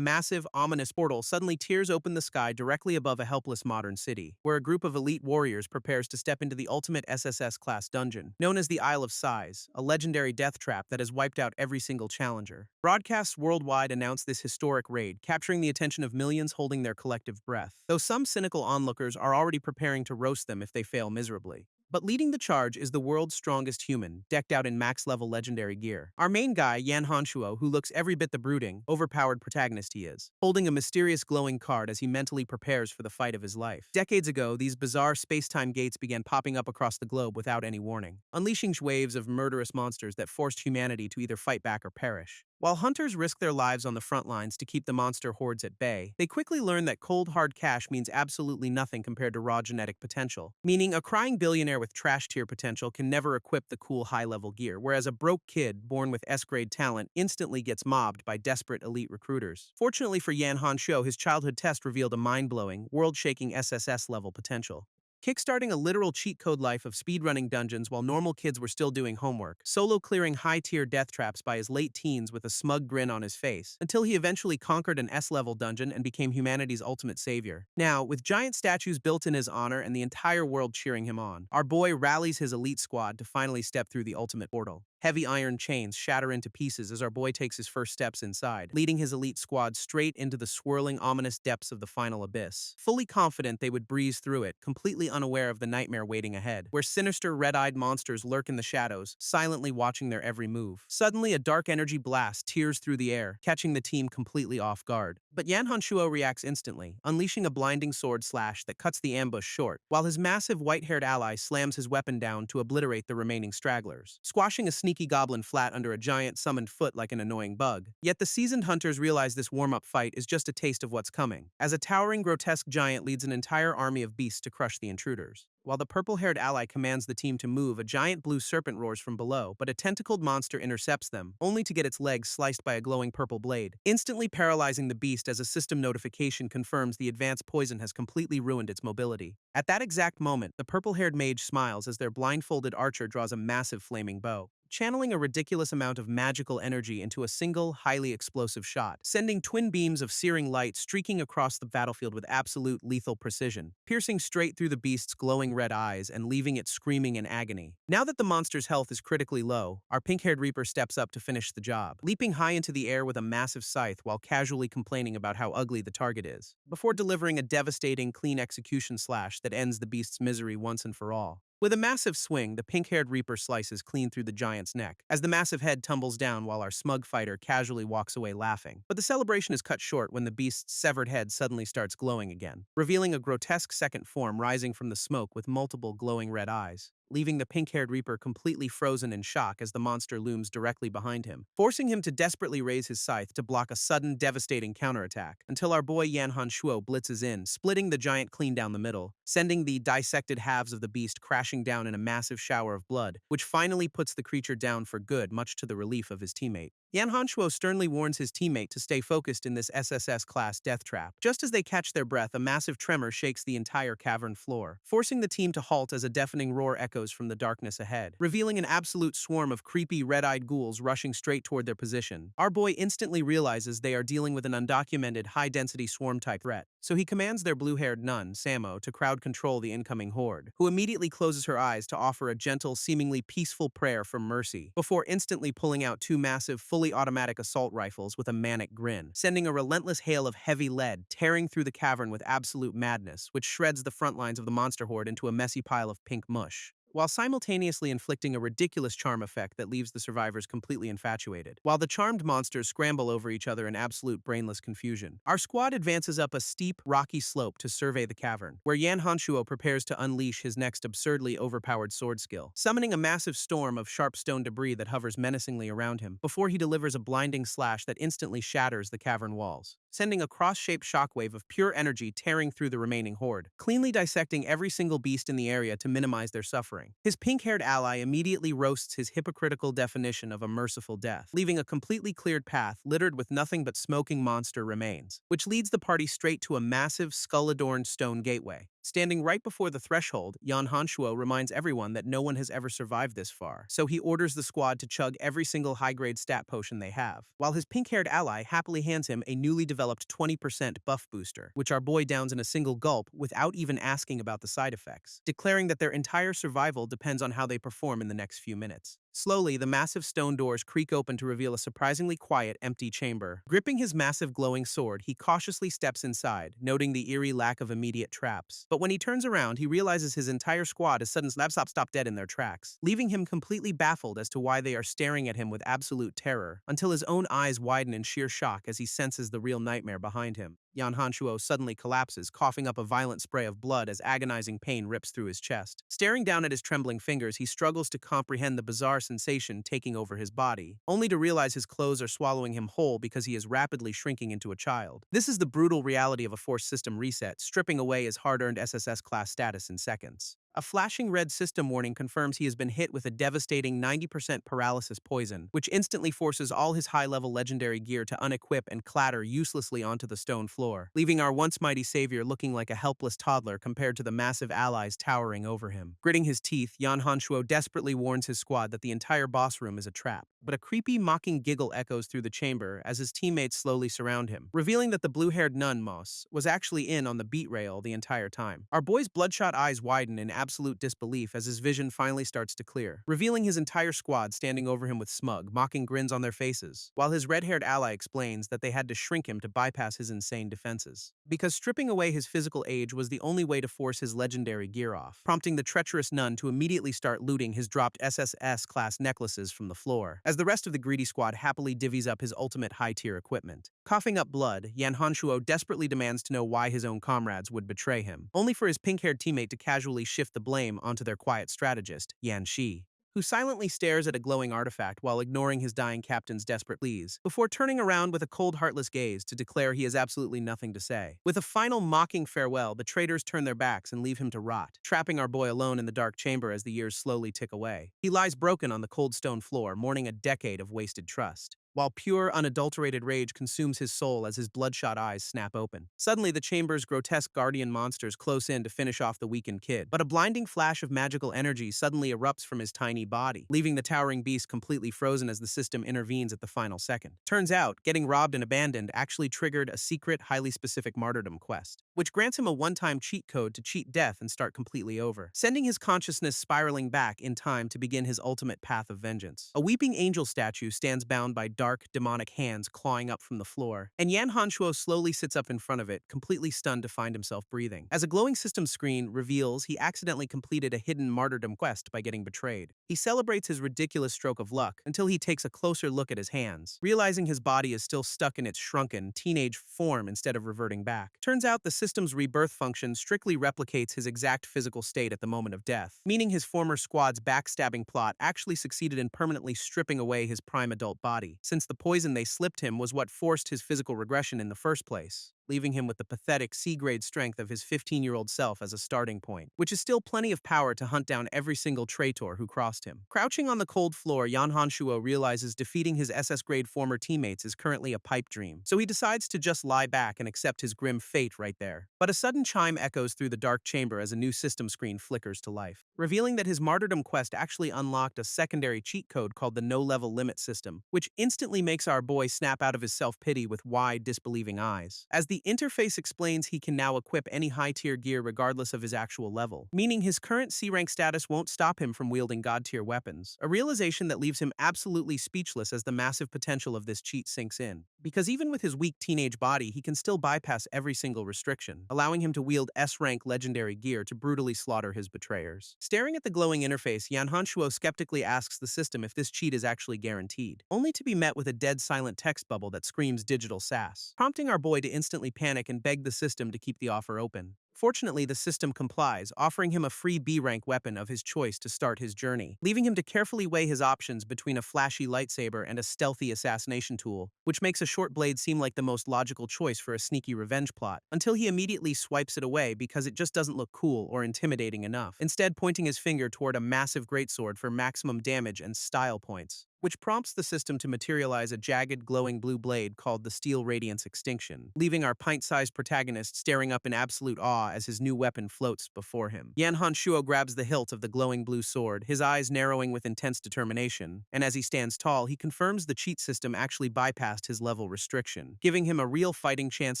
massive, ominous portal suddenly tears open the sky directly above a helpless modern city, where a group of elite warriors prepares to step into the ultimate SSS-class dungeon, known as the Isle of Sighs, a legendary death trap that has wiped out every single challenger. Broadcasts worldwide announced this historic raid, capturing the attention of millions holding their collective breath, though some cynical onlookers are already preparing to roast them if they fail miserably. But leading the charge is the world's strongest human, decked out in max-level legendary gear. Our main guy, Yan Hanshuo, who looks every bit the brooding, overpowered protagonist he is, holding a mysterious glowing card as he mentally prepares for the fight of his life. Decades ago, these bizarre space-time gates began popping up across the globe without any warning, unleashing waves of murderous monsters that forced humanity to either fight back or perish. While hunters risk their lives on the front lines to keep the monster hordes at bay, they quickly learn that cold hard cash means absolutely nothing compared to raw genetic potential, meaning a crying billionaire with trash-tier potential can never equip the cool high-level gear, whereas a broke kid born with S-grade talent instantly gets mobbed by desperate elite recruiters. Fortunately for Yan Hanshuo, his childhood test revealed a mind-blowing, world-shaking SSS-level potential. Kickstarting a literal cheat code life of speedrunning dungeons while normal kids were still doing homework, solo clearing high-tier death traps by his late teens with a smug grin on his face, until he eventually conquered an S-level dungeon and became humanity's ultimate savior. Now, with giant statues built in his honor and the entire world cheering him on, our boy rallies his elite squad to finally step through the ultimate portal. Heavy iron chains shatter into pieces as our boy takes his first steps inside, leading his elite squad straight into the swirling, ominous depths of the final abyss. Fully confident they would breeze through it, completely unaware of the nightmare waiting ahead, where sinister, red-eyed monsters lurk in the shadows, silently watching their every move. Suddenly, a dark energy blast tears through the air, catching the team completely off guard. But Yan Hanshuo reacts instantly, unleashing a blinding sword slash that cuts the ambush short, while his massive white-haired ally slams his weapon down to obliterate the remaining stragglers, squashing a sneaky goblin flat under a giant summoned foot like an annoying bug. Yet the seasoned hunters realize this warm-up fight is just a taste of what's coming, as a towering, grotesque giant leads an entire army of beasts to crush the intruders. While the purple-haired ally commands the team to move, a giant blue serpent roars from below, but a tentacled monster intercepts them, only to get its legs sliced by a glowing purple blade, instantly paralyzing the beast as a system notification confirms the advanced poison has completely ruined its mobility. At that exact moment, the purple-haired mage smiles as their blindfolded archer draws a massive flaming bow, channeling a ridiculous amount of magical energy into a single, highly explosive shot, sending twin beams of searing light streaking across the battlefield with absolute lethal precision, piercing straight through the beast's glowing red eyes and leaving it screaming in agony. Now that the monster's health is critically low, our pink-haired reaper steps up to finish the job, leaping high into the air with a massive scythe while casually complaining about how ugly the target is, before delivering a devastating, clean execution slash that ends the beast's misery once and for all. With a massive swing, the pink-haired reaper slices clean through the giant's neck, as the massive head tumbles down while our smug fighter casually walks away laughing. But the celebration is cut short when the beast's severed head suddenly starts glowing again, revealing a grotesque second form rising from the smoke with multiple glowing red eyes, leaving the pink-haired reaper completely frozen in shock as the monster looms directly behind him, forcing him to desperately raise his scythe to block a sudden, devastating counterattack, until our boy Yan Hanshuo blitzes in, splitting the giant clean down the middle, sending the dissected halves of the beast crashing down in a massive shower of blood, which finally puts the creature down for good, much to the relief of his teammate. Yan Hanshuo sternly warns his teammate to stay focused in this SSS-class death trap. Just as they catch their breath, a massive tremor shakes the entire cavern floor, forcing the team to halt as a deafening roar echoes from the darkness ahead, revealing an absolute swarm of creepy, red-eyed ghouls rushing straight toward their position. Our boy instantly realizes they are dealing with an undocumented, high-density swarm-type threat, so he commands their blue-haired nun, Samo, to crowd control the incoming horde, who immediately closes her eyes to offer a gentle, seemingly peaceful prayer for mercy, before instantly pulling out two massive, fully automatic assault rifles with a manic grin, sending a relentless hail of heavy lead tearing through the cavern with absolute madness, which shreds the front lines of the monster horde into a messy pile of pink mush, while simultaneously inflicting a ridiculous charm effect that leaves the survivors completely infatuated. While the charmed monsters scramble over each other in absolute brainless confusion, our squad advances up a steep, rocky slope to survey the cavern, where Yan Hanshuo prepares to unleash his next absurdly overpowered sword skill, summoning a massive storm of sharp stone debris that hovers menacingly around him, before he delivers a blinding slash that instantly shatters the cavern walls, sending a cross-shaped shockwave of pure energy tearing through the remaining horde, cleanly dissecting every single beast in the area to minimize their suffering. His pink-haired ally immediately roasts his hypocritical definition of a merciful death, leaving a completely cleared path littered with nothing but smoking monster remains, which leads the party straight to a massive, skull-adorned stone gateway. Standing right before the threshold, Yan Hanshuo reminds everyone that no one has ever survived this far, so he orders the squad to chug every single high-grade stat potion they have, while his pink-haired ally happily hands him a newly developed 20% buff booster, which our boy downs in a single gulp without even asking about the side effects, declaring that their entire survival depends on how they perform in the next few minutes. Slowly, the massive stone doors creak open to reveal a surprisingly quiet, empty chamber. Gripping his massive glowing sword, he cautiously steps inside, noting the eerie lack of immediate traps. But when he turns around, he realizes his entire squad has suddenly stopped dead in their tracks, leaving him completely baffled as to why they are staring at him with absolute terror, until his own eyes widen in sheer shock as he senses the real nightmare behind him. Yan Hanshuo suddenly collapses, coughing up a violent spray of blood as agonizing pain rips through his chest. Staring down at his trembling fingers, he struggles to comprehend the bizarre sensation taking over his body, only to realize his clothes are swallowing him whole because he is rapidly shrinking into a child. This is the brutal reality of a forced system reset, stripping away his hard-earned SSS class status in seconds. A flashing red system warning confirms he has been hit with a devastating 90% paralysis poison, which instantly forces all his high-level legendary gear to unequip and clatter uselessly onto the stone floor, leaving our once mighty savior looking like a helpless toddler compared to the massive allies towering over him. Gritting his teeth, Yan Hanshuo desperately warns his squad that the entire boss room is a trap, but a creepy, mocking giggle echoes through the chamber as his teammates slowly surround him, revealing that the blue-haired nun, Moss, was actually in on the beat rail the entire time. Our boy's bloodshot eyes widen in absolute disbelief as his vision finally starts to clear, revealing his entire squad standing over him with smug, mocking grins on their faces, while his red-haired ally explains that they had to shrink him to bypass his insane defenses, because stripping away his physical age was the only way to force his legendary gear off, prompting the treacherous nun to immediately start looting his dropped SSS-class necklaces from the floor, as the rest of the greedy squad happily divvies up his ultimate high-tier equipment. Coughing up blood, Yan Hanshuo desperately demands to know why his own comrades would betray him, only for his pink-haired teammate to casually shift the blame onto their quiet strategist, Yan Shi, who silently stares at a glowing artifact while ignoring his dying captain's desperate pleas, before turning around with a cold, heartless gaze to declare he has absolutely nothing to say. With a final mocking farewell, the traitors turn their backs and leave him to rot, trapping our boy alone in the dark chamber as the years slowly tick away. He lies broken on the cold stone floor, mourning a decade of wasted trust, while pure, unadulterated rage consumes his soul as his bloodshot eyes snap open. Suddenly, the chamber's grotesque guardian monsters close in to finish off the weakened kid, but a blinding flash of magical energy suddenly erupts from his tiny body, leaving the towering beast completely frozen as the system intervenes at the final second. Turns out, getting robbed and abandoned actually triggered a secret, highly specific martyrdom quest, which grants him a one-time cheat code to cheat death and start completely over, sending his consciousness spiraling back in time to begin his ultimate path of vengeance. A weeping angel statue stands bound by dark, demonic hands clawing up from the floor, and Yan Hanshuo slowly sits up in front of it, completely stunned to find himself breathing. As a glowing system screen reveals, he accidentally completed a hidden martyrdom quest by getting betrayed. He celebrates his ridiculous stroke of luck until he takes a closer look at his hands, realizing his body is still stuck in its shrunken, teenage form instead of reverting back. Turns out the system's rebirth function strictly replicates his exact physical state at the moment of death, meaning his former squad's backstabbing plot actually succeeded in permanently stripping away his prime adult body, since the poison they slipped him was what forced his physical regression in the first place, leaving him with the pathetic C-grade strength of his 15-year-old self as a starting point, which is still plenty of power to hunt down every single traitor who crossed him. Crouching on the cold floor, Yan Hanshuo realizes defeating his SS-grade former teammates is currently a pipe dream, so he decides to just lie back and accept his grim fate right there. But a sudden chime echoes through the dark chamber as a new system screen flickers to life, revealing that his martyrdom quest actually unlocked a secondary cheat code called the no-level limit system, which instantly makes our boy snap out of his self-pity with wide, disbelieving eyes. As the interface explains, he can now equip any high-tier gear regardless of his actual level, meaning his current C-rank status won't stop him from wielding god-tier weapons, a realization that leaves him absolutely speechless as the massive potential of this cheat sinks in. Because even with his weak teenage body, he can still bypass every single restriction, allowing him to wield S-rank legendary gear to brutally slaughter his betrayers. Staring at the glowing interface, Yan Hanshuo skeptically asks the system if this cheat is actually guaranteed, only to be met with a dead silent text bubble that screams digital sass, prompting our boy to instantly panic and beg the system to keep the offer open. Fortunately, the system complies, offering him a free B-rank weapon of his choice to start his journey, leaving him to carefully weigh his options between a flashy lightsaber and a stealthy assassination tool, which makes a short blade seem like the most logical choice for a sneaky revenge plot, until he immediately swipes it away because it just doesn't look cool or intimidating enough, instead pointing his finger toward a massive greatsword for maximum damage and style points. which prompts the system to materialize a jagged, glowing blue blade called the Steel Radiance Extinction, leaving our pint-sized protagonist staring up in absolute awe as his new weapon floats before him. Yan Hanshuo grabs the hilt of the glowing blue sword, his eyes narrowing with intense determination, and as he stands tall, he confirms the cheat system actually bypassed his level restriction, giving him a real fighting chance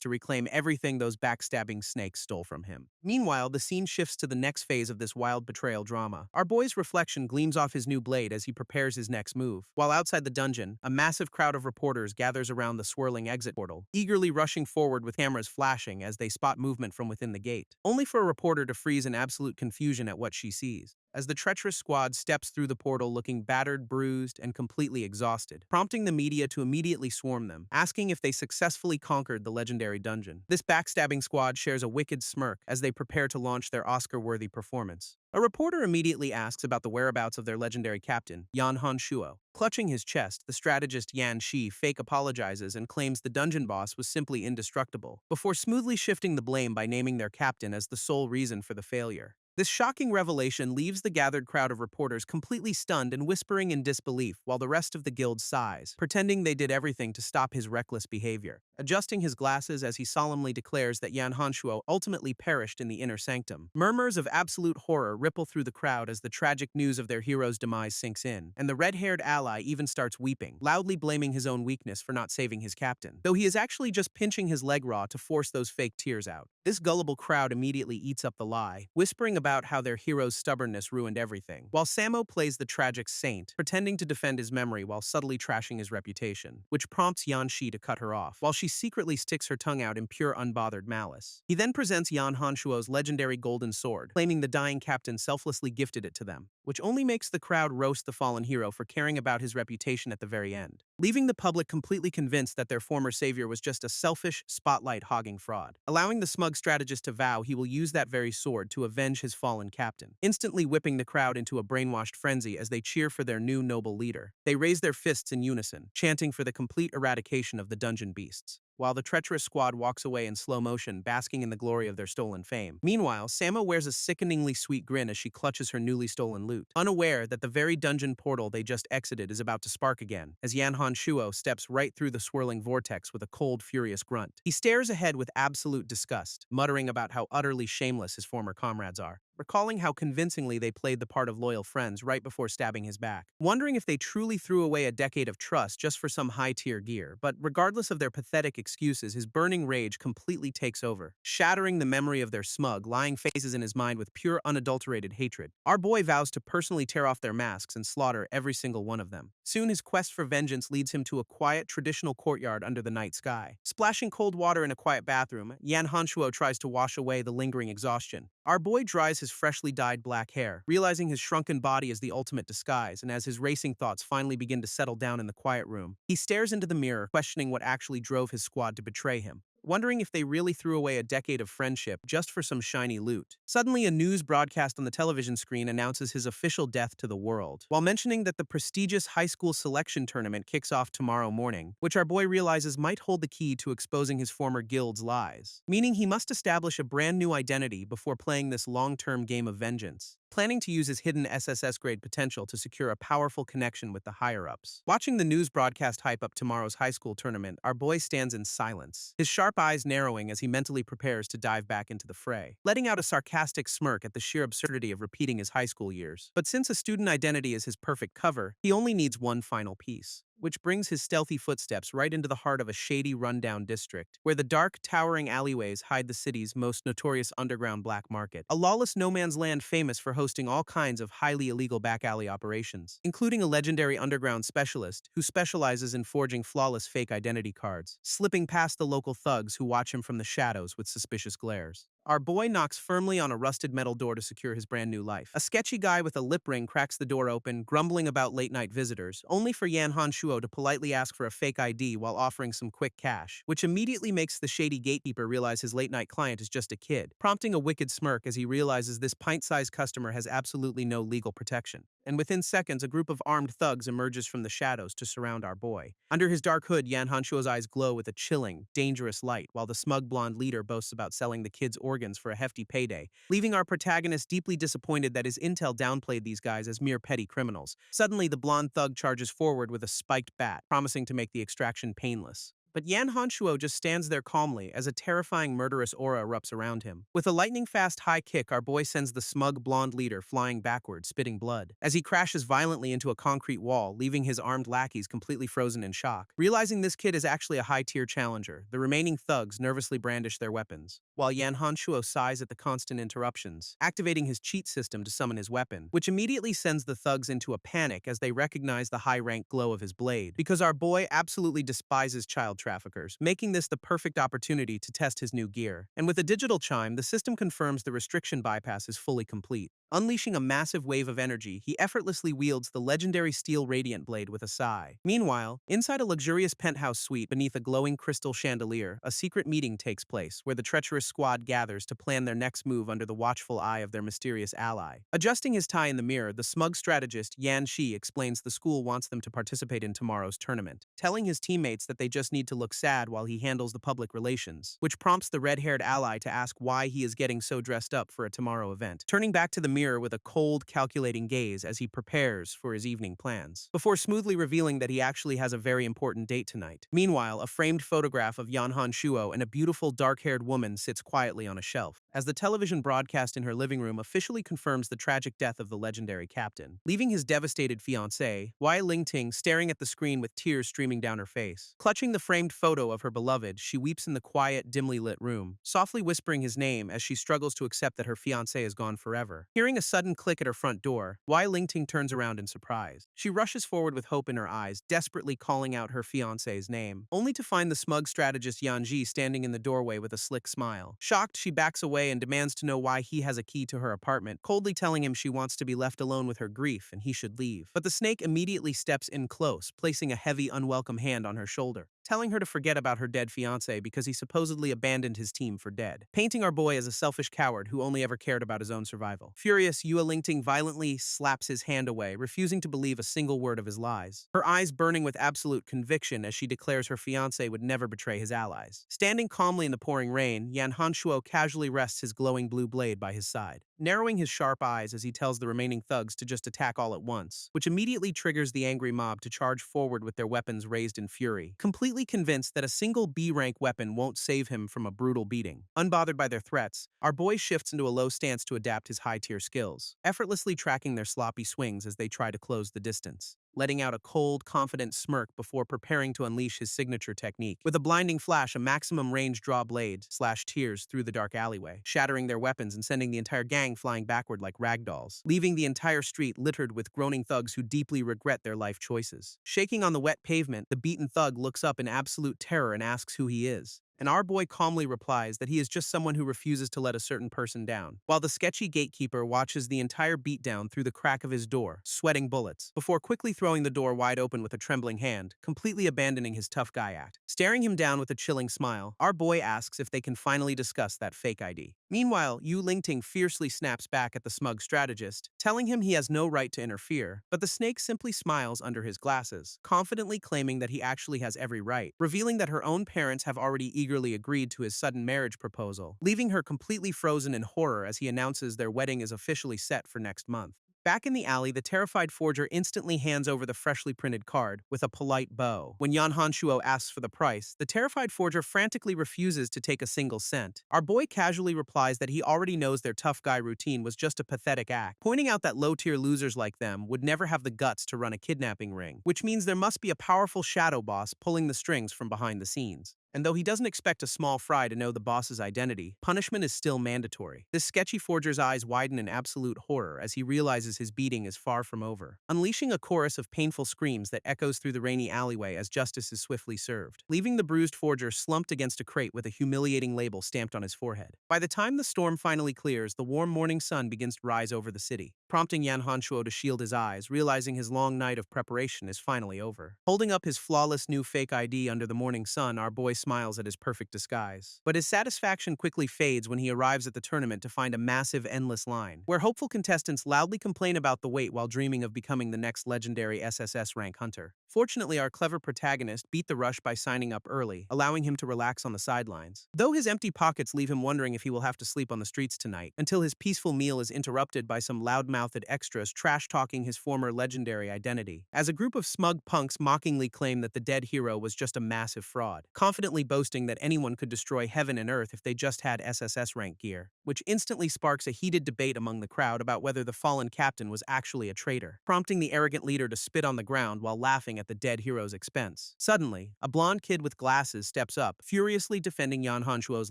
to reclaim everything those backstabbing snakes stole from him. Meanwhile, the scene shifts to the next phase of this wild betrayal drama. Our boy's reflection gleams off his new blade as he prepares his next move. While outside the dungeon, a massive crowd of reporters gathers around the swirling exit portal, eagerly rushing forward with cameras flashing as they spot movement from within the gate, only for a reporter to freeze in absolute confusion at what she sees as the treacherous squad steps through the portal looking battered, bruised, and completely exhausted, prompting the media to immediately swarm them, asking if they successfully conquered the legendary dungeon. This backstabbing squad shares a wicked smirk as they prepare to launch their Oscar-worthy performance. A reporter immediately asks about the whereabouts of their legendary captain, Yan Hanshuo. Clutching his chest, the strategist Yan Shi fake apologizes and claims the dungeon boss was simply indestructible, before smoothly shifting the blame by naming their captain as the sole reason for the failure. This shocking revelation leaves the gathered crowd of reporters completely stunned and whispering in disbelief while the rest of the guild sighs, pretending they did everything to stop his reckless behavior. Adjusting his glasses as he solemnly declares that Yan Hanshuo ultimately perished in the inner sanctum. Murmurs of absolute horror ripple through the crowd as the tragic news of their hero's demise sinks in, and the red-haired ally even starts weeping, loudly blaming his own weakness for not saving his captain, though he is actually just pinching his leg raw to force those fake tears out. This gullible crowd immediately eats up the lie, whispering about how their hero's stubbornness ruined everything, while Sammo plays the tragic saint, pretending to defend his memory while subtly trashing his reputation, which prompts Yan Shi to cut her off, while she secretly sticks her tongue out in pure unbothered malice. He then presents Yan Hanshuo's legendary golden sword, claiming the dying captain selflessly gifted it to them, which only makes the crowd roast the fallen hero for caring about his reputation at the very end, leaving the public completely convinced that their former savior was just a selfish, spotlight-hogging fraud, allowing the smug strategist to vow he will use that very sword to avenge his fallen captain, instantly whipping the crowd into a brainwashed frenzy as they cheer for their new noble leader. They raise their fists in unison, chanting for the complete eradication of the dungeon beasts, while the treacherous squad walks away in slow motion, basking in the glory of their stolen fame. Meanwhile, Sammo wears a sickeningly sweet grin as she clutches her newly stolen loot, unaware that the very dungeon portal they just exited is about to spark again, as Yan Hanshuo steps right through the swirling vortex with a cold, furious grunt. He stares ahead with absolute disgust, muttering about how utterly shameless his former comrades are, recalling how convincingly they played the part of loyal friends right before stabbing his back, wondering if they truly threw away a decade of trust just for some high-tier gear. But regardless of their pathetic excuses, his burning rage completely takes over, shattering the memory of their smug, lying faces in his mind with pure, unadulterated hatred. Our boy vows to personally tear off their masks and slaughter every single one of them. Soon, his quest for vengeance leads him to a quiet, traditional courtyard under the night sky. Splashing cold water in a quiet bathroom, Yan Hanshuo tries to wash away the lingering exhaustion. Our boy dries his freshly dyed black hair, realizing his shrunken body is the ultimate disguise, and as his racing thoughts finally begin to settle down in the quiet room, he stares into the mirror, questioning what actually drove his squad to betray him, wondering if they really threw away a decade of friendship just for some shiny loot. Suddenly, a news broadcast on the television screen announces his official death to the world, while mentioning that the prestigious high school selection tournament kicks off tomorrow morning, which our boy realizes might hold the key to exposing his former guild's lies, meaning he must establish a brand new identity before playing this long-term game of vengeance, planning to use his hidden SSS-grade potential to secure a powerful connection with the higher-ups. Watching the news broadcast hype up tomorrow's high school tournament, our boy stands in silence, his sharp eyes narrowing as he mentally prepares to dive back into the fray, letting out a sarcastic smirk at the sheer absurdity of repeating his high school years. But since a student identity is his perfect cover, he only needs one final piece, which brings his stealthy footsteps right into the heart of a shady, rundown district, where the dark, towering alleyways hide the city's most notorious underground black market, a lawless no-man's land famous for hosting all kinds of highly illegal back-alley operations, including a legendary underground specialist who specializes in forging flawless fake identity cards, slipping past the local thugs who watch him from the shadows with suspicious glares. Our boy knocks firmly on a rusted metal door to secure his brand new life. A sketchy guy with a lip ring cracks the door open, grumbling about late-night visitors, only for Yan Hanshuo to politely ask for a fake ID while offering some quick cash, which immediately makes the shady gatekeeper realize his late-night client is just a kid, prompting a wicked smirk as he realizes this pint-sized customer has absolutely no legal protection. And within seconds, a group of armed thugs emerges from the shadows to surround our boy. Under his dark hood, Yan Hanshuo's eyes glow with a chilling, dangerous light, while the smug blonde leader boasts about selling the kid's organs organs for a hefty payday, leaving our protagonist deeply disappointed that his intel downplayed these guys as mere petty criminals. Suddenly, the blonde thug charges forward with a spiked bat, promising to make the extraction painless. But Yan Hanshuo just stands there calmly as a terrifying murderous aura erupts around him. With a lightning-fast high kick, our boy sends the smug blonde leader flying backward, spitting blood, as he crashes violently into a concrete wall, leaving his armed lackeys completely frozen in shock. Realizing this kid is actually a high-tier challenger, the remaining thugs nervously brandish their weapons, while Yan Hanshuo sighs at the constant interruptions, activating his cheat system to summon his weapon, which immediately sends the thugs into a panic as they recognize the high-rank glow of his blade, because our boy absolutely despises child traffickers, making this the perfect opportunity to test his new gear. And with a digital chime, the system confirms the restriction bypass is fully complete. Unleashing a massive wave of energy, he effortlessly wields the legendary steel radiant blade with a sigh. Meanwhile, inside a luxurious penthouse suite beneath a glowing crystal chandelier, a secret meeting takes place where the treacherous squad gathers to plan their next move under the watchful eye of their mysterious ally. Adjusting his tie in the mirror, the smug strategist Yan Shi explains the school wants them to participate in tomorrow's tournament, telling his teammates that they just need to look sad while he handles the public relations, which prompts the red-haired ally to ask why he is getting so dressed up for a tomorrow event, turning back to the mirror with a cold, calculating gaze as he prepares for his evening plans, before smoothly revealing that he actually has a very important date tonight. Meanwhile, a framed photograph of Yan Hanshuo and a beautiful dark-haired woman sits quietly on a shelf, as the television broadcast in her living room officially confirms the tragic death of the legendary captain, leaving his devastated fiancée, Wai Lingting, staring at the screen with tears streaming down her face. Clutching the framed photo of her beloved, she weeps in the quiet, dimly lit room, softly whispering his name as she struggles to accept that her fiancé is gone forever. Hearing a sudden click at her front door, Wai Lingting turns around in surprise. She rushes forward with hope in her eyes, desperately calling out her fiancé's name, only to find the smug strategist Yan Ji standing in the doorway with a slick smile. Shocked, she backs away and demands to know why he has a key to her apartment, coldly telling him she wants to be left alone with her grief and he should leave. But the snake immediately steps in close, placing a heavy, unwelcome hand on her shoulder, telling her to forget about her dead fiancé because he supposedly abandoned his team for dead, painting our boy as a selfish coward who only ever cared about his own survival. Furious, Yua Lingting violently slaps his hand away, refusing to believe a single word of his lies, her eyes burning with absolute conviction as she declares her fiancé would never betray his allies. Standing calmly in the pouring rain, Yan Hanshuo casually rests his glowing blue blade by his side, narrowing his sharp eyes as he tells the remaining thugs to just attack all at once, which immediately triggers the angry mob to charge forward with their weapons raised in fury, completely convinced that a single B-rank weapon won't save him from a brutal beating. Unbothered by their threats, our boy shifts into a low stance to adapt his high-tier skills, effortlessly tracking their sloppy swings as they try to close the distance, letting out a cold, confident smirk before preparing to unleash his signature technique. With a blinding flash, a maximum range draw blade slash tears through the dark alleyway, shattering their weapons and sending the entire gang flying backward like ragdolls, leaving the entire street littered with groaning thugs who deeply regret their life choices. Shaking on the wet pavement, the beaten thug looks up in absolute terror and asks who he is. And our boy calmly replies that he is just someone who refuses to let a certain person down, while the sketchy gatekeeper watches the entire beatdown through the crack of his door, sweating bullets, before quickly throwing the door wide open with a trembling hand, completely abandoning his tough guy act. Staring him down with a chilling smile, our boy asks if they can finally discuss that fake ID. Meanwhile, Yu Lingting fiercely snaps back at the smug strategist, telling him he has no right to interfere, but the snake simply smiles under his glasses, confidently claiming that he actually has every right, revealing that her own parents have already eagerly agreed to his sudden marriage proposal, leaving her completely frozen in horror as he announces their wedding is officially set for next month. Back in the alley, the terrified forger instantly hands over the freshly printed card with a polite bow. When Yan Hanshuo asks for the price, the terrified forger frantically refuses to take a single cent. Our boy casually replies that he already knows their tough guy routine was just a pathetic act, pointing out that low-tier losers like them would never have the guts to run a kidnapping ring, which means there must be a powerful shadow boss pulling the strings from behind the scenes. And though he doesn't expect a small fry to know the boss's identity, punishment is still mandatory. This sketchy forger's eyes widen in absolute horror as he realizes his beating is far from over, unleashing a chorus of painful screams that echoes through the rainy alleyway as justice is swiftly served, leaving the bruised forger slumped against a crate with a humiliating label stamped on his forehead. By the time the storm finally clears, the warm morning sun begins to rise over the city, prompting Yan Hanshuo to shield his eyes, realizing his long night of preparation is finally over. Holding up his flawless new fake ID under the morning sun, our boy smiles at his perfect disguise. But his satisfaction quickly fades when he arrives at the tournament to find a massive, endless line, where hopeful contestants loudly complain about the wait while dreaming of becoming the next legendary SSS-Rank hunter. Fortunately, our clever protagonist beat the rush by signing up early, allowing him to relax on the sidelines. Though his empty pockets leave him wondering if he will have to sleep on the streets tonight, until his peaceful meal is interrupted by some loud-mouthed extras trash-talking his former legendary identity, as a group of smug punks mockingly claim that the dead hero was just a massive fraud, confidently boasting that anyone could destroy heaven and earth if they just had SSS rank gear, which instantly sparks a heated debate among the crowd about whether the fallen captain was actually a traitor, prompting the arrogant leader to spit on the ground while laughing at the dead hero's expense. Suddenly, a blonde kid with glasses steps up, furiously defending Yan Hanshuo's